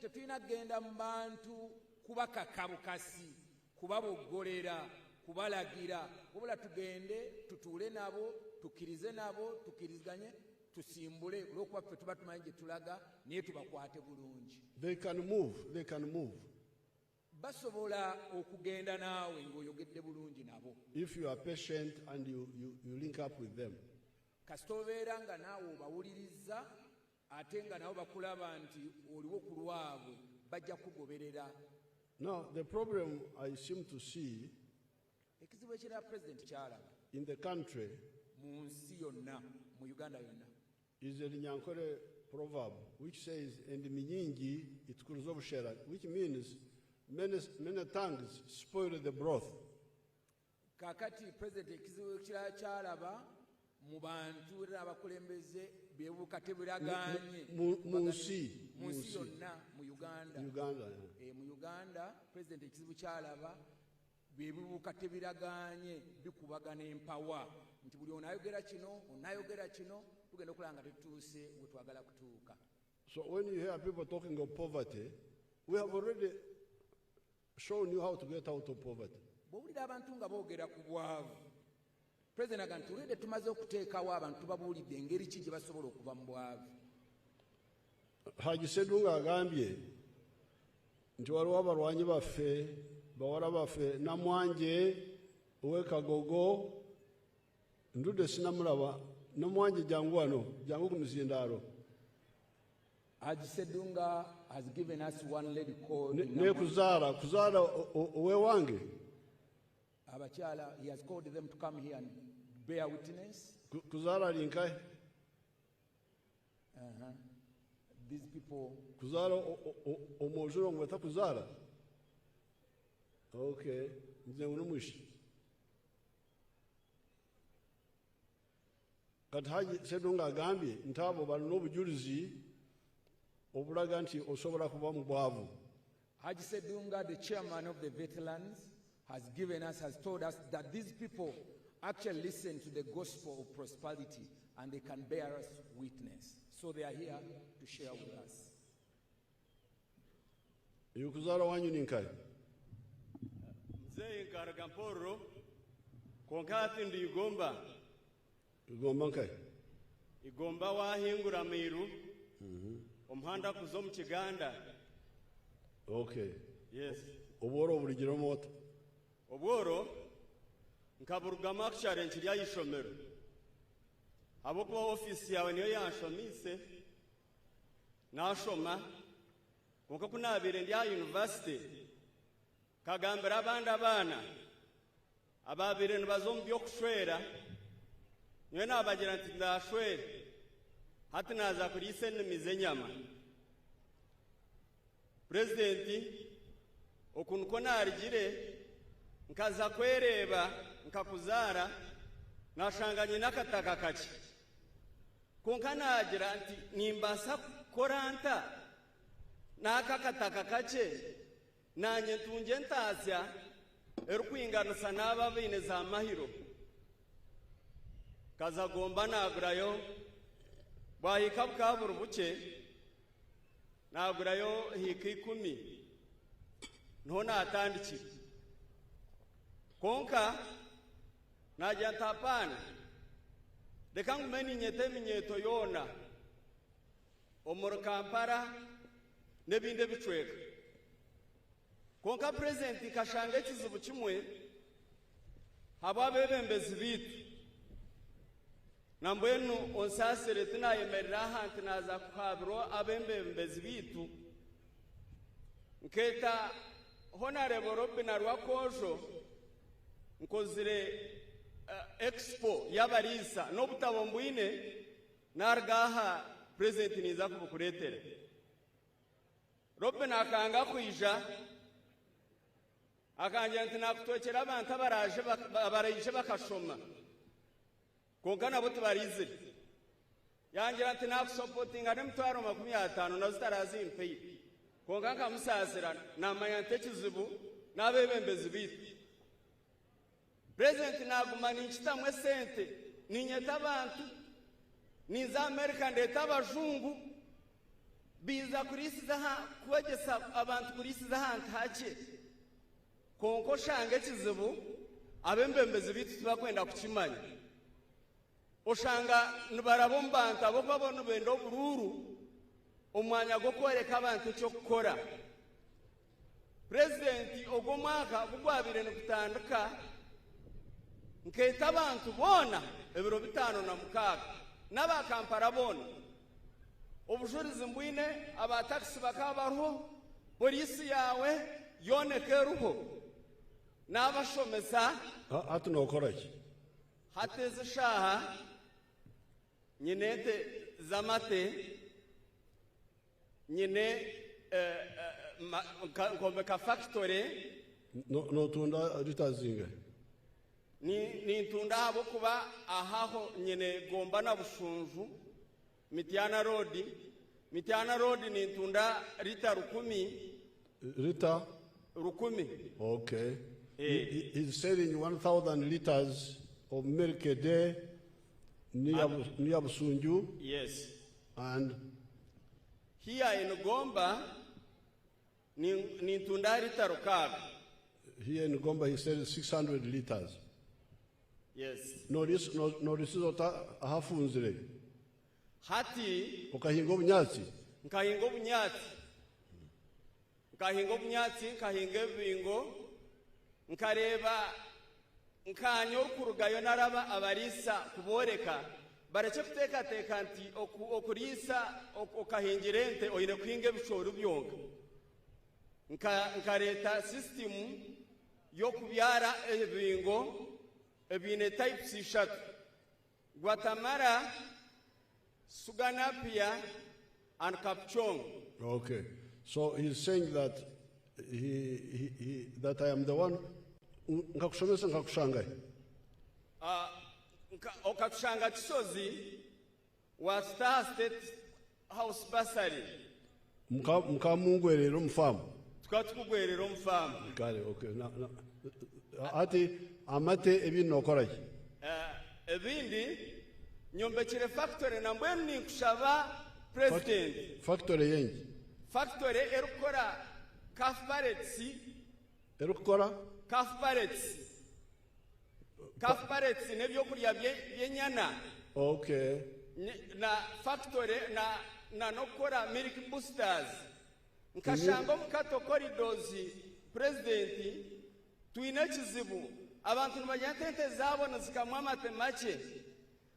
F: tetulina kugenda mu bantu kubakaka bukasi kubaboggolera kubalagira wabula tugende tutuule nabo tukkirize nabo tukkiriziganye tusimbule olw'okuba ffe tuba tumanyi gye tulaga naye tubakwate bulungi.
C: They can move.
F: Basobola okugenda naawe ng'oyogedde bulungi nabo
C: if you are patient and you link up with them.
F: kasita obeera nga naawe obawuliriza ate nga nabo bakulaba nti oliwo ku lwabwe bajja kugoberera.
C: Now, the problem I seem to see
F: ekizibu ekirala President kyalaba
C: in the country
F: mu nsi yonna mu Uganda yonna
C: is a Nyankore proverb which says, "And minyingi itukuza obushera," which means many tongues spoil the broth.
F: Kakati President ekizibu ekirala kyalaba mu bantu era abakulembeze bebuuka tebiraganye mu nsi yonna mu Uganda. Mu Uganda President ekizibu kyalaba bebuuka tebiraganye bikubagana empawa nti buli onayogera kino tugenda okulaba nga tetutuuse we twagala kutuuka.
C: So when you hear people talking of poverty, we have already shown you how to get out of poverty.
F: Bw'owulira abantu nga boogera ku bwavu President aga nti tulidde tumaze okuteekawo abantu tubabuulidde engeri ki gye basobola okuva mu bwavu.
C: Haji Ssedunga agambye nti waliwo abalwanyi baffe bawala baffe Namwanje ow'Ekagogo ndudde sinamulaba. Namwanje jangu wano jangu ku Mizindaalo.
F: Haji Ssedunga has given us one lady called
C: ne kuzaala owewange
F: abakyala. He has called them to come here and bear witness.
C: Kuzaala linkai
F: These people
C: kuzaala omwozuro mweta kuzaala. Okay, nze mwishi kati Haji Ssedunga agambye nti abo balina obujulizi obulaga nti osobola kuba mu bwavu.
F: Haji Ssedunga, the chairman of the veterans, has told us that these people actually listen to the gospel of prosperity and they can bear us witness. So they are here to share with us.
C: Yukuzaala wanyu ninkai
D: Nze nkaraga mporo konka ati ndi Igomba
C: nkai
D: Igomba wahingura miru omuhanda kuzo mu Kiganda.
C: Okay.
D: Yes.
C: Obworo buligiro moto
D: obworo nkaburugama akishare nkirya yishomero abo kuba ofisi yawe niyo yanshomise nashoma konka kunabire ndi university kagambira abandi abana ababire nibazo mbyo kushwera niyo nabagira nti ndashwera hati naza kuri senemize nyama. President okuntu ko narigire nkaza kwereba nkakuzaara nashanganye n'akataka kaki konka nagira nti nimbasa koranta n'akakataka kake nanye ntunje ntasya erukwinganisa n'aba bine za mahiro kazagomba nagurayo bwahika bukabura buke nagurayo hika 10 nona atandikira konka najja ntapana leka ngumeni nyete eminyeto yona omuri Kampala nebindi bicweka konka president kashanga ekizibu kimwe abo abebembezi bitu nambwenu onsasire tunayemerera ahantu naza kuhabiro abembezi bitu nketa Honorable Robin Rwakojo nkozire expo yabarisa n'obutabo mbwine nargaha president niza kubukuretere Robin akanga kwija akanje nti nakutokera abantu abaraje bakashoma konka nabo tubarize yangira nti nakusopotinga n'emitwaro 50 nazo tarazimpei konka nkamusasira namanya ntekizibu n'abebembezi bitu president naguma ninchitamwe sente ninyeta abantu niza America ndeta abajungu biza kurisiza kubagesa abantu kurisiza ahantu hake konko shange kizibu abembembezi bitu tubakwenda kukimanya oshanga nibarabombantu abo babona benda obururu omwanya gwo kwereka abantu cyo gukora president ogomwaka gugwabire nikutandika nketa abantu bona ebiro 56 n'abakampara bona obujurizi mbwine abataxi bakabaruho polisi yawe yonekeruho n'abashomesa
C: hatu nokoraki
D: hateze shaha nyinete zamate nyine ka factory
C: no tunda ritazinga
D: ni tunda abo kuba ahaho nyine gomba na bushunju Mityana road ni tunda rita 10
C: rita
D: 10
C: okay he's selling 1,000 liters of milk a day near Busunju.
D: Yes.
C: And
D: here in Gomba ni tunda rita 6.
C: Here in Gomba he sells 600 liters.
D: Yes.
C: No risizota ahafunzire
D: hati
C: ukahinga obunyatsi
D: nkahinga nkahinga ebingo nkareba nkanyo kurugayo naraba abarisa kuboreka bareke kutekateka nti okurisa okahingirente oyine kuhinga ebishoro byonka nkareta system yo kubyara ebingo ebine types 3 Guatemala, Suganapia, and Kapchong.
C: Okay, so he's saying that that I am the one. Nkakushomesa nkakushanga.
D: Okakushanga Chisozi was Star State House Bursary.
C: Mkamungwerero mfamu.
D: Tukatukugwerero mfamu.
C: Kale, okay. Ati amate ebino koraki.
D: Ebindi nyombekire factory nambwe ni kushaba president.
C: Factory yengi.
D: Factory erukora calf pellets.
C: Erukora
D: calf pellets nebyo kulya byenyana.
C: Okay.
D: Na factory na nokora milk boosters. Nkashanga mukato corridors president tuine kizibu abantu nibanyatente zabo nazikamwa matemache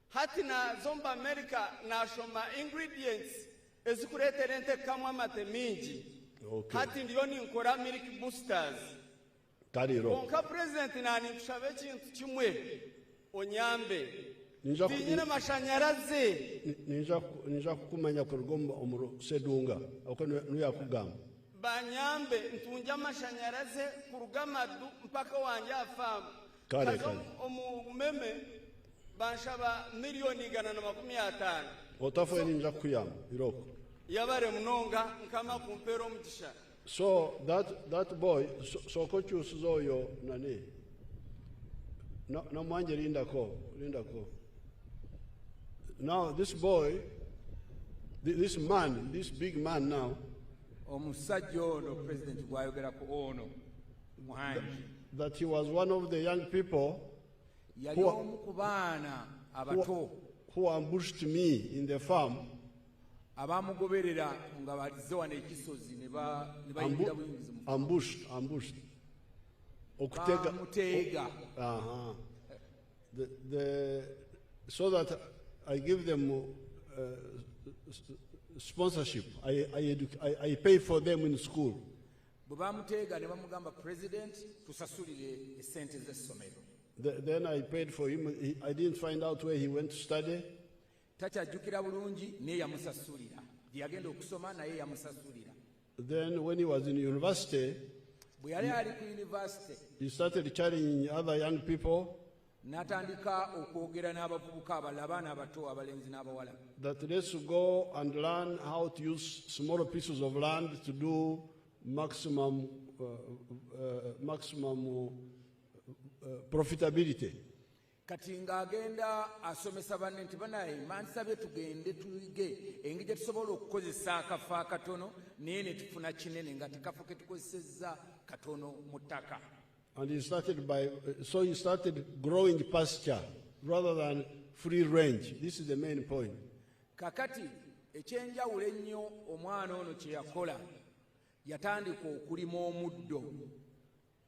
D: hati na zomba America na shoma ingredients ezikureterente kamwa mateminji.
C: Okay.
D: Hati ndiyo ni nkora milk boosters.
C: Kariro.
D: Konka president nani kushabe kintu kimwe onyambe tinyine mashanyaraze
C: ninja kukumanya kurugomba omuro sedunga oko nuya kugamba
D: banyambe ntunja mashanyaraze kurugamadu mpaka wanje afamu
C: kare
D: omumeme banshaba miliyoni 150
C: otafoye ninja kuyamba iroko
D: yabare munonga nkama kumpero mugisha.
C: So that boy so kochusu zoyo nani na mwanje linda ko now this boy this big man now
B: omusajja ono president gwayogerako ono Mwangi
C: that he was one of the young people
B: yali omu ku baana abato
C: who ambushed me in the farm.
B: Abamugoberera nga balize wano ekisozi ne bayingira buyingizi mu
C: ambushed
B: Mutega.
C: So that I give them sponsorship. I pay for them in school.
B: Bwebamutega ne bamugamba president tusasulire esente z'essomero.
C: Then I paid for him. I didn't find out where he went to study.
B: Takyajjukira bulungi naye yamusasulira. Gye yagenda okusoma naye yamusasulira.
C: Then when he was in university,
B: bwe yali ali ku university,
C: he started challenging other young people
B: n'atandika okwogera n'abavubuka abalala abaana abato abalenzi n'abawala
C: that let's go and learn how to use smaller pieces of land to do maximum profitability.
B: Kati ng'agenda asomesa banne nti banaye mansabye tugende tuyige engeri gye tusobola okukozesa akafo akatono naye ne tufuna kinene nga tekafo ke tukozesezza katono mu ttaka.
C: And he started growing pasture rather than free range. This is the main point.
B: Kakati ekyenjawulo ennyo omwana ono kye yakola yatandika okulima omuddo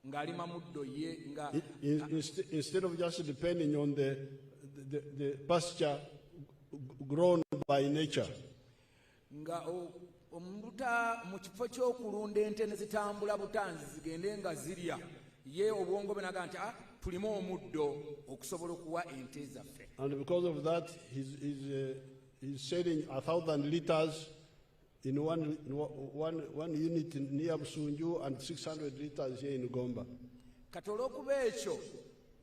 B: ng'alima muddo ye nga
C: instead of just depending on the pasture grown by nature.
B: Nga omubuta mu kifo ky'okulunda ente ne zitambula butanzi zigende nga zirya ye obwongo bwe naga nti tulime omuddo okusobola okuwa ente zaffe.
C: And because of that he's selling 1,000 liters in one unit near Busunju and 600 liters here in Gomba.
B: Kati olw'okuba ekyo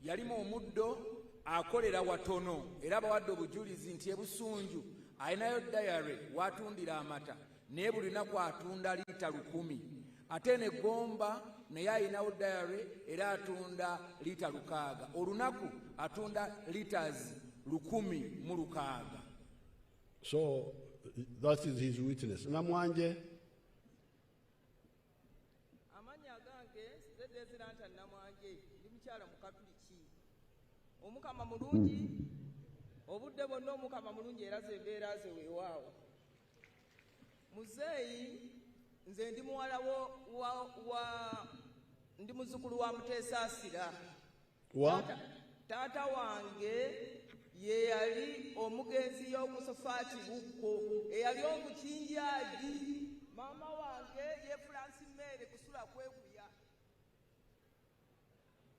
B: yalima omuddo akolera watono era bawadde obujulizi nti ebusunju ayinayo dayare watundira amata naye buli lunaku atunda lita 1,000 ate ne Gomba naye ayinawo dayare era atunda lita 600 olunaku atunda liters 1,600.
C: So that is his witness. Namwanje
E: amanya gange zedeziranta namwanje ndi mukyala mukatuliki omukama mulungi obudde bonna omukama mulungi era zembeera ze weewaawo muzeeyi nze ndi muwala ndi muzzukulu wa Muteesaasira taata wange ye yali omugenzi y'okusofaati bukko eyali omukinjaagi maama wange ye Fransi Mere kusula kwekuya.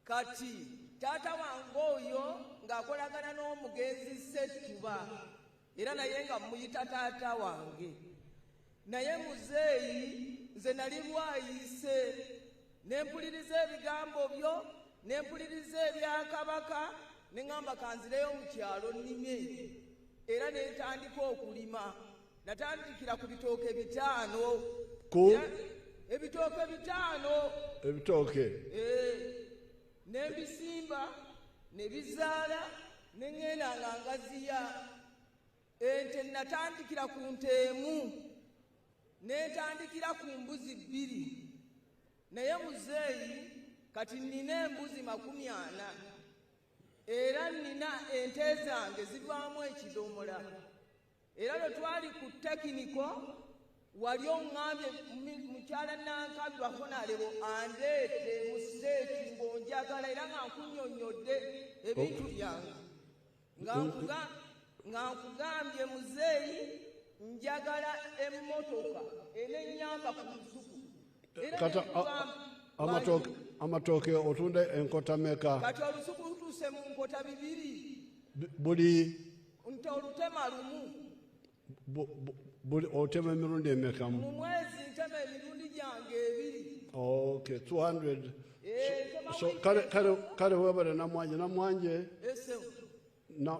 E: Kati taata wange oyo ng'akolagana n'omugenzi Ssettuba era naye nga muyita taata wange naye muzeeyi nze nali lwayise nempuliriza ebigambo byo nempuliriza ebya Kabaka neŋŋamba kanzireyo mu kyalo nnime era ne ntandika okulima. Natandikira ku bitooke 5 ebitooke 5 ne mbisimba ne bizaala ne ŋŋenda nga ngaziya ente natandikira ku nte emu ne ntandikira ku mbuzi 2 naye muzeeyi kati nnina embuzi 40 era nina ente zange zivaamu ekidomola era lwe twali ku tekiniko wali oŋŋambye mukyala Nankambi Bafonalebo andeete mu siteeti ng'onjagala era nga nkunnyonnyodde ebintu byange nga nkugambye muzeeyi njagala emmotoka enennyamba ku lusuku
C: amatooke otunda enkota meka?
E: Kati olusuku lutuuse mu nkota 2
C: buli
E: nti olutema lumu
C: buli otema emirundi emeka
E: mu mwezi ntema emirundi gyange 2.
C: Okay, 200. So kale webale namwanje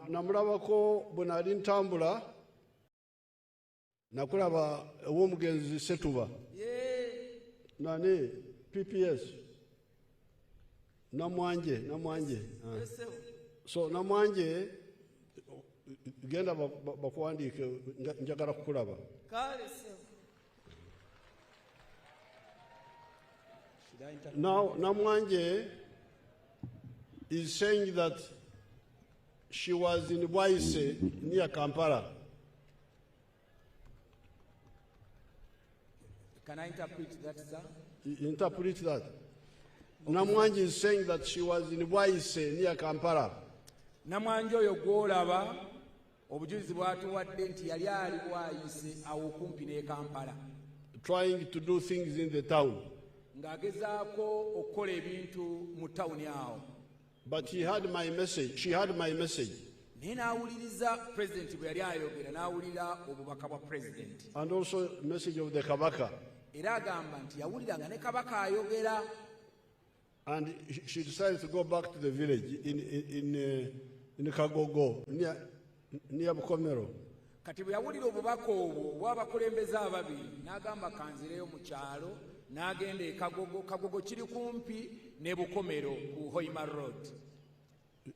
C: namulabako bwe nali ntambula nakulaba ew'omugenzi Ssettuba nani PPS namwanje so namwanje genda bakuwandiike njagala kukulaba. Now, Namwanje is saying that she was in Bwaise near Kampala.
E: Can I interpret that, sir?
C: Interpret that. Namwanje is saying that she was in Bwaise near Kampala.
E: Namwanje oyo gwolaba obujulizi bwatuwadde nti yali ali Bwaise awo kumpi ne Kampala.
C: Trying to do things in the town.
E: Ng'agezaako okukola ebintu mu tawuni awo.
C: But he had my message. She had my message.
E: Naye n'awuliriza President bwe yali ayogera n'awulira obubaka bwa President.
C: And also message of the Kabaka.
E: Era agamba nti yawuliranga ne Kabaka ayogera.
C: And she decided to go back to the village in Kagogo, near Bukomero.
E: Kati bwe yawulira obubaka obwo obw'abakulembeze ababiri n'agamba kanzireyo mu kyalo n'agenda e Kagogo. Kagogo kiri kumpi ne Bukomero ku Hoima Road.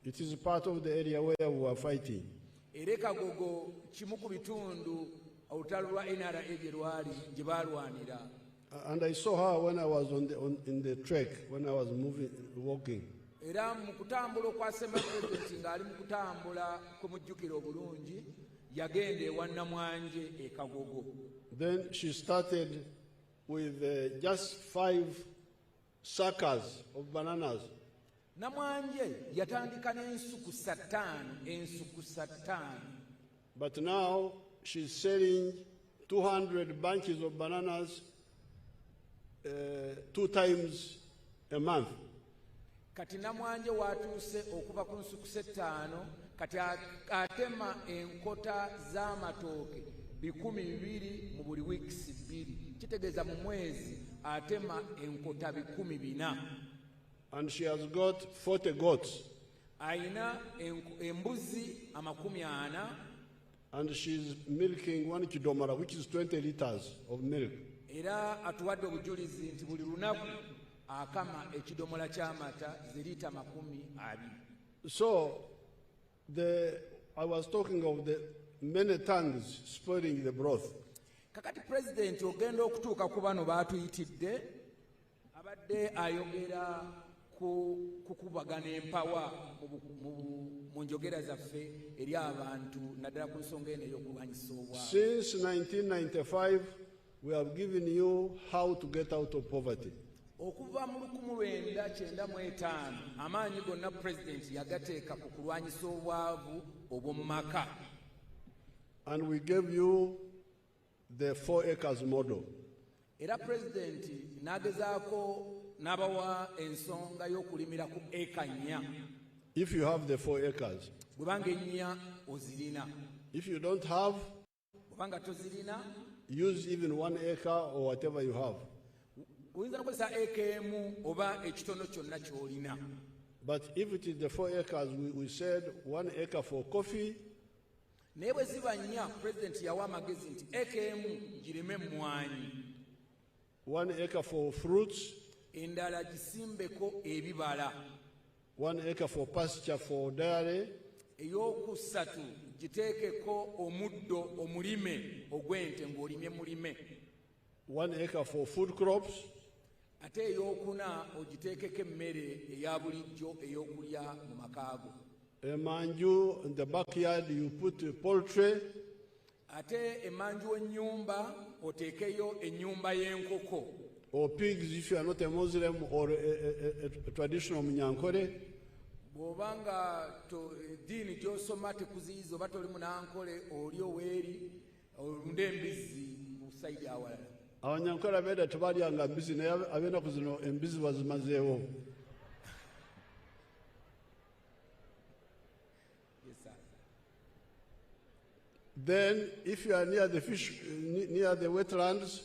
C: It is part of the area where we were fighting.
E: Era Kagogo kimu ku bitundu olutalo lwa NRA gye lwali gye baalwanira.
C: And I saw her when I was in the trek, when I was walking.
E: Era mu kutambula okwa President ng'ali mu kutambula kwe mujjukira obulungi yagenda ewa Namwanje e Kagogo.
C: Then she started with just 5 suckers of bananas.
E: Namwanje yatandika n'ensukusa 5.
C: But now she's selling 200 bunches of bananas 2 times a month.
E: Kati Namwanje watuuse okuva ku nsukusa 5 kati atema enkota z'amatooke 200 mu buli weeks 2. Kitegeeza mu mwezi atema enkota 400.
C: And she has got 40 goats.
E: Aina embuzi 40.
C: And she's milking 1 kidomara, which is 20 liters of milk.
E: Era atuwadde obujulizi nti buli lunaku akama ekidomola ky'amata zilita 20.
C: So I was talking of the many tongues spoiling the broth.
E: Kakati President ogenda okutuuka ku bano baatuyitidde abadde ayogera kukubagana empawa mu njogera zaffe eri abantu naddala ku nsonga eno ey'okulwanyisa obwavu.
C: Since 1995 we have given you how to get out of poverty.
E: Okuva mu 1995 amaanyi gonna President yagateeka ku kulwanyisa obwavu obw'omu maka.
C: And we gave you the 4 acres model.
E: Era President n'agezaako n'abawa ensonga y'okulimira ku eka 4.
C: If you have the 4 acres.
E: Bwebanga 4 ozirina.
C: If you don't have,
E: bwebanga tozirina,
C: use even 1 acre or whatever you have.
E: Oyinza n'okozesa eka emu oba ekitono kyonna ky'olina.
C: But if it is the 4 acres, we said 1 acre for coffee.
E: Naye bwe ziba 4, President yawa amagezi nti eka emu gireme emmwanyi.
C: 1 acre for fruits.
E: Endala gisimbeko ebibala.
C: 1 acre for pasture for dairy.
E: Eyokusatu giteekeko omuddo omulime ogw'ente ng'olimye mulime.
C: 1 acre for food crops.
E: Ate eyokuna ogiteekeko emmere eya bulijjo ey'okulya mu makaago.
C: Emanju, in the backyard you put poultry.
E: Ate emanju w'ennyumba oteekeyo ennyumba y'enkoko.
C: Or pigs if you are not a Muslim or a traditional Munyankole.
E: Bw'obanga eddiini gy'osoma tekuziyiza oba toli munankole oli oweeri olunda embizzi mu sayidi awalala.
C: Abanyankole abeera tebalyanga mbizi naye ab'ennaku zino embizi bazimazeewo. Then if you are near the wetlands,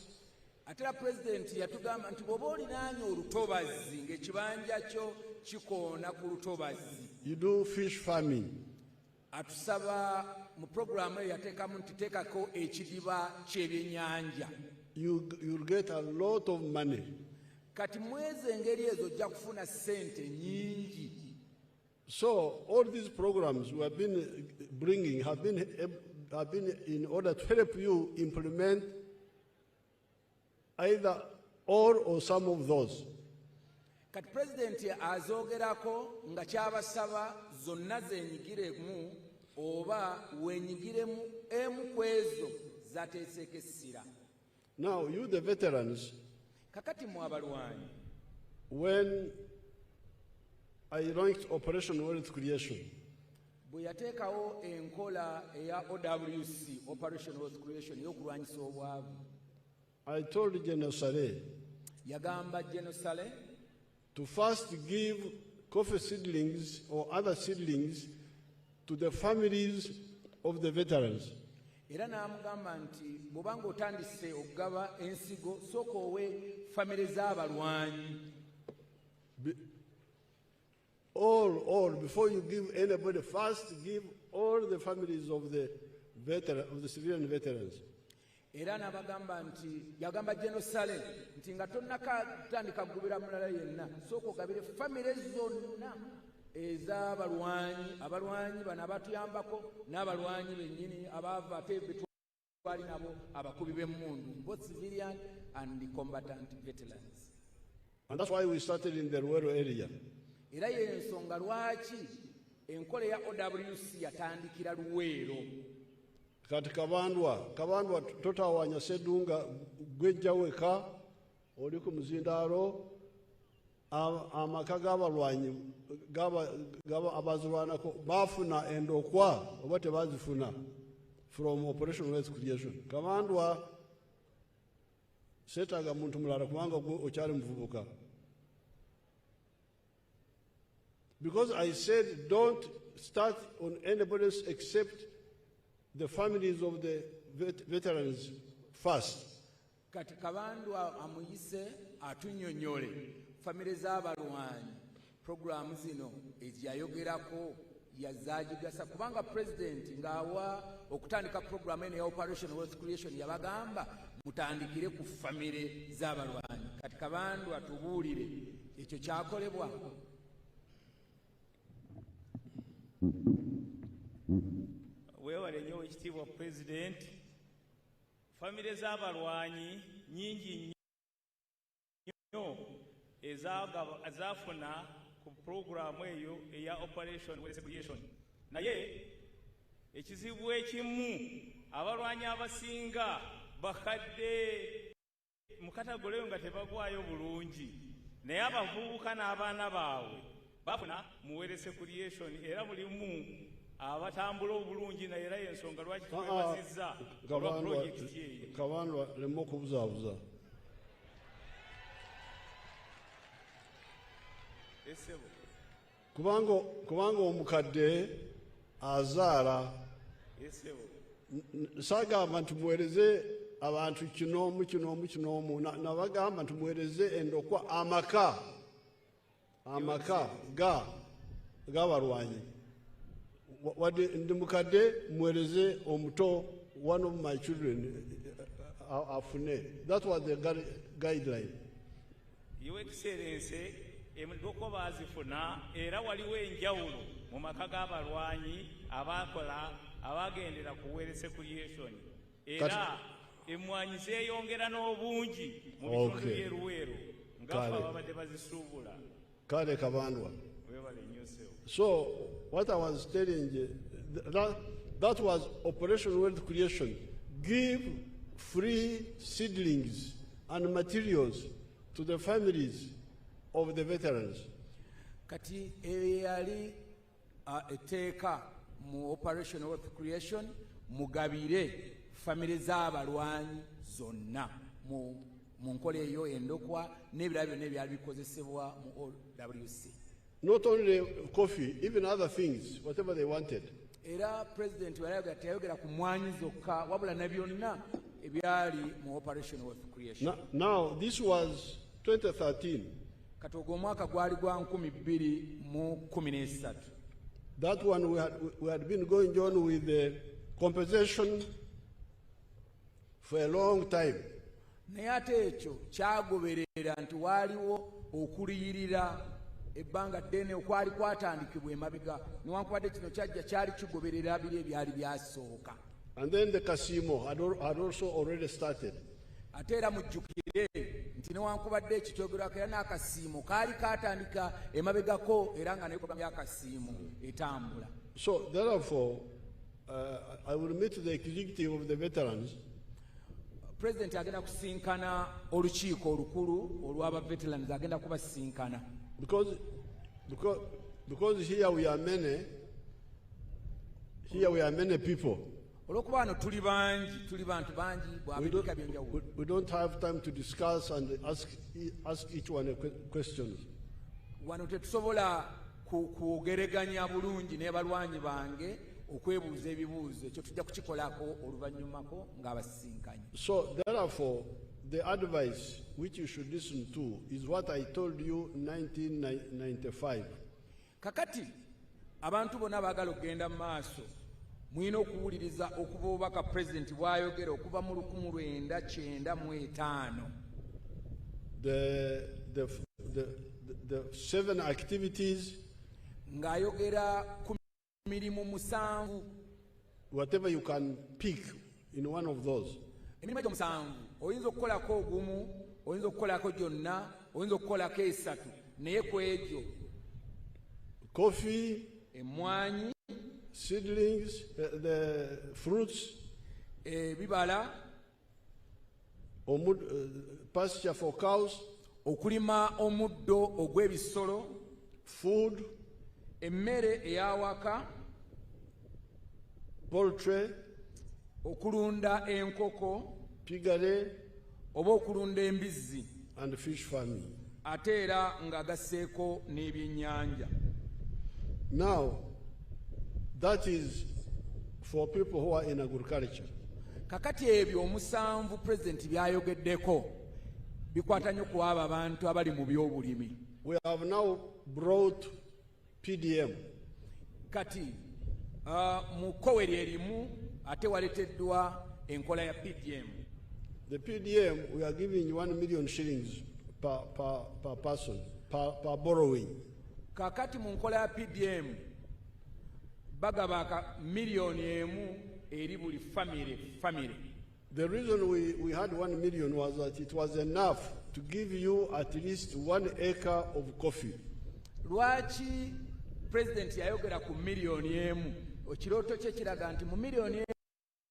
E: Atera President yatugamba nti bw'oba olinaanye olutobazi ng'ekibanja kyo kikoona ku lutobazi.
C: You do fish farming.
E: Atusaba mu programu eyo yateekamu nti teekako ekidiba ky'ebyennyanja.
C: You'll get a lot of money.
E: Kati mwezi engeri ezo ojja kufuna ssente nnyingi.
C: So all these programs we have been bringing have been in order to help you implement either all or some of those.
E: kati pulezidenti azoogerako nga kyabasaba zonna zenyigiremu oba wenyigiremu emu ku ezo zateeseko essira.
C: Now, you the veterans,
E: kakati mu abalwanyi,
C: when I launched Operation Wealth Creation,
E: bwe yateekawo enkola eya OWC, Operation Wealth Creation, y'okulwanyisa obwavu,
C: I told General Saleh
E: yagamba General Saleh
C: to first give coffee seedlings or other seedlings to the families of the veterans.
E: era n'amugamba nti bw'obanga otandise okugaba ensigo sooka owe famire z'abalwanyi.
C: All before you give anybody, first give all the families of the civilian veterans.
E: Era n'abagamba nti yagamba General Saleh nti nga tonnakatandika kugubira mulala yenna sooka ogabire famire zonna ez'abalwanyi, abalwanyi bano abatuyambako n'abalwanyi bennyini abaava ate betwali nabo abakubi b'emmundu, both civilian and the combatant veterans.
C: And that's why we started in the rural area.
E: Era y'ensonga lwaki enkola ya OWC yatandikira Luweero.
C: Kati kabandwa totawanya Sedunga gwejja weka oli ku muzindaalo amaka g'abalwanyi abazirwanako bafuna endokwa oba tebazifuna from Operation Wealth Creation. Kabandwa setaga muntu mulala kubanga okyali muvubuka. Because I said don't start on anybody else except the families of the veterans first.
E: Kati Kabandwa amuyise atunnyonnyole famire z'abalwanyi programu zino eziyayogerako yazagigasa kubanga president ng'awa okutandika programu eno ya Operation Wealth Creation yabagamba mutandikire ku famire z'abalwanyi. Kati Kabandwa tubuulire ekyo kyakolebwa.
J: Weewale nnyo ekitiibwa President, famire z'abalwanyi nnyingi nnyo ezaafuna ku pulogulaamu eyo eya Operation Wealth Creation. Naye ekizibu ekimu abalwanyi abasinga bakadde mu katagolo nga tebagwayo bulungi, naye abavubuka n'abaana baabwe bafuna mu Wealth Creation era mulimu abatambula obulungi naye era y'ensonga lwaki twebazizza olwa projekiti eyo.
C: Kabandwa lemma okubuzaabuza. Kubanga omukadde azaala saagamba nti muweereze abantu kinoomu nabagamba nti muweereze endokwa amaka g'abalwanyi. Wadde ndi mukadde muweereze omuto, one of my children afune. That was the guideline.
J: Your Excellency, emidoko bazifuna era waliwo enjawulo mu maka g'abalwanyi abakola abagendera ku Wealth Creation era emmwanyi zeeyongera n'obungi mu bitundu by'e Luweero ng'afe ababadde bazisuubula.
C: Kale Kabandwa.
J: Weewale nnyo ssebo.
C: So what I was telling you, that was Operation Wealth Creation. Give free seedlings and materials to the families of the veterans.
E: Kati eyali etteeka mu Operation Wealth Creation mugabire famire z'abalwanyi zonna mu nkola eyo endokwa n'ebirala byonna ebyali bikozesebwa mu OWC.
C: Not only coffee, even other things, whatever they wanted.
E: Era President teyayogera ku mwanyi zokka wabula ne byonna ebyali mu Operation Wealth Creation.
C: Now this was 2013.
E: Kati ogwo omwaka gwali gwa 2013.
C: That one we had been going on with the compensation for a long time.
E: Naye ate ekyo kyagoberera nti waaliwo okuliyirira ebbanga ddene okwali kwatandikibwa emabega newankubadde kino kyajja kyali kigoberera biri ebyali byasooka.
C: And then the casino had also already started.
E: Ate era mujjukire
B: nti newankubadde ekikyogerwako era n'akasiimo kaali kaatandika emabegako era nga ne programu y'akasiimo etambula.
C: So therefore, I will meet the executive of the veterans.
B: President agenda kusinkana olukiiko olukulu olw'aba veterans, agenda kubasinkana.
C: Because here we are many people.
B: Olwokuba wano tuli bantu bangi bw'abebika byenjawulo.
C: We don't have time to discuss and ask each one a question.
B: Wano tetusobola kwogeraganya bulungi n'abalwanyi bange okwebuuza ebibuuzo, ekyo tujja kukikolako oluvannyumako ng'abasisinkanye.
C: So therefore, the advice which you should listen to is what I told you in 1995.
B: Kakati abantu bonna baagala okugenda mu maaso, mulina okuwuliriza okuva obubaka President bw'ayogera okuva mu 1995.
C: The 7 activities,
B: ng'ayogera ku mirimu 7,
C: whatever you can pick in one of those.
B: Emirimu egyo 7 oyinza okukolako ogumu, oyinza okukolako gyonna, oyinza okukolako 3, naye ku egyo
C: coffee,
B: emmwanyi,
C: seedlings, the fruits,
B: bibala,
C: pasture for cows,
B: okulima omuddo ogw'ebisolo,
C: food,
B: emmere ey'awaka,
C: poultry,
B: okulunda enkoko,
C: piggery,
B: oba okulunda embizzi,
C: and fish farming.
B: ate era ng'agasseeko n'ebyennyanja.
C: Now, that is for people who are in agriculture.
B: Kakati ebyo 7 President byayogeddeko bikwata nnyo ku abo abantu abali mu byobulimi.
C: We have now brought PDM.
B: Kati mu koweri erimu ate waleteddwa enkola ya PDM.
C: The PDM, we are giving 1 million shillings per person, per borrowing.
B: Kakati mu nkola ya PDM bagaba miliyoni emu eri buli family.
C: The reason we had 1 million was that it was enough to give you at least 1 acre of coffee.
B: Lwaki President yayogera ku miliyoni emu? Ekirooto kye kiraga nti mu miliyoni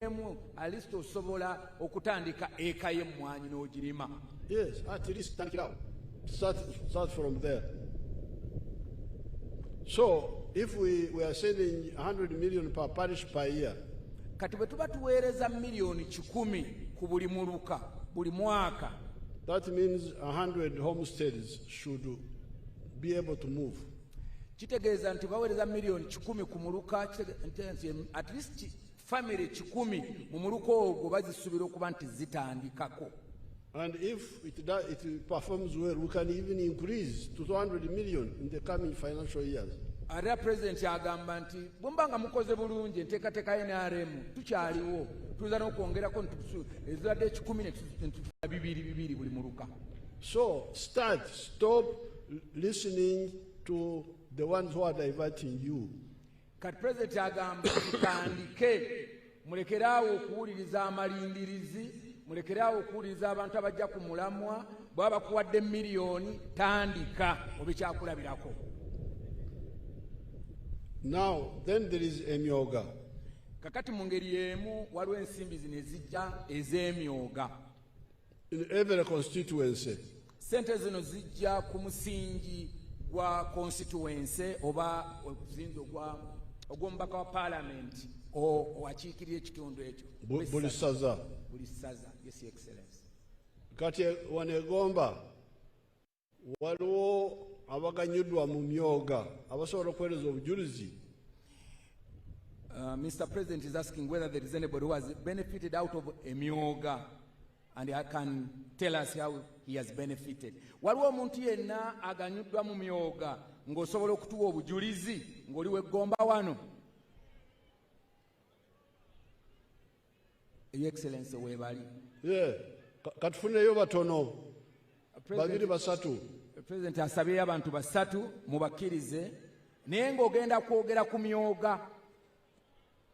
B: emu at least osobola okutandika eka y'emmwanyi n'ogirima.
C: Yes, at least start from there. So if we are sending 100 million per parish per year,
B: kati bwe tuba tuweereza miliyoni 10 ku buli muluka buli mwaka,
C: that means 100 homesteads should be able to move.
B: Kitegeeza nti baweereza miliyoni 10 ku muluka, at least family 10 mu muluka ogwo bazisubira okuba nti zitandikako.
C: And if it performs well, we can even increase to 200 million in the coming financial years.
B: Ate President agamba nti bwemba nga mukoze bulungi enteekateeka NRM tukyaliwo, tuza n'okwongerako ezadde 10 2 buli muluka.
C: So stop listening to the ones who are diverting you.
B: Kati President agamba tutandike, mulekeraawo okuwuliriza amalindirizi, mulekeraawo okuwuliriza abantu abajja ku mulamwa, bwaba bakuwadde miliyoni tandika obe kyakulabirako.
C: Now, then there is emyoga.
B: Kakati mu ngeri emu waliwo ensimbi zino ezijja ez'emyoga.
C: In every constituency.
B: Sente zino zijja ku musingi gwa constituency oba omuzinzo ogw'omubaka wa parliament owakiikirira ekitundu ekyo.
C: Buli saza.
B: Yes, Your Excellency.
C: Kati wanegomba waliwo abaganyuddwa mu myoga abasobola okuweereza obujulizi.
B: Mr. President is asking whether there is anybody who has benefited out of a myoga, and he can tell us how he has benefited. Waliwo omuntu yenna aganyuddwa mu myoga ng'osobola okutuwa obujulizi ng'oli weggomba wano? Your Excellency weebali.
C: Katufuneyo batono. Babiri basatu.
B: President asabye abantu basatu mubakkirize, naye ng'ogenda kwogera ku myoga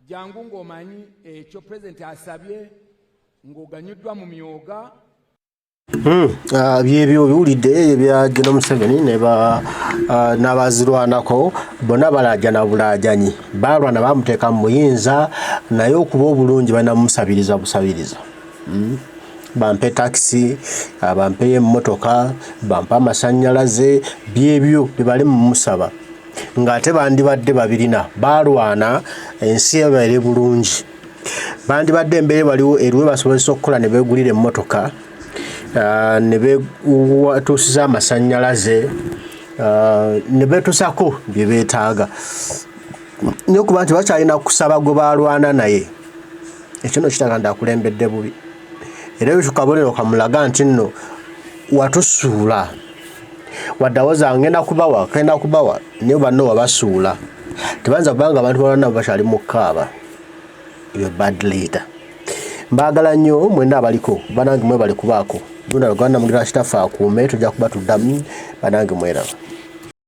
B: jangu ng'omanyi ekyo President asabye ng'oganyuddwa mu myoga
A: byebyo biwulidde ebya General Museveni n'abazirwanako bonna balajja na bulajanyi balwana bamuteeka mu buyinza naye okuba obulungi banamusabiriza busabiriza bampe taxi bampe emmotoka bampe amasannyalaze byebyo bibali mu musaba ng'ate bandibadde babirina balwana ensi ebeere bulungi bandibadde embeere waliwo eriwe basobozesa okukola ne beegulira emmotoka ne betuusiza amasannyalaze ne betusako bye beetaaga n'okuba nti bakyalina kusaba gwe balwana naye ekyo no kitaga nti akulembedde bubi era ebyo tukabonero kamulaga nti nno watusuula wadde awoza ngenda kubawa kenda kubawa niyo banno wabasuula tebanza kubanga abantu balwana bakyali mu kkaaba ebyo bad leader mbaagala nnyo mwenda abaliko banange mwe bali kubaako Luganda mugira kitaffe akuume tujja kuba tuddamu banange mweraba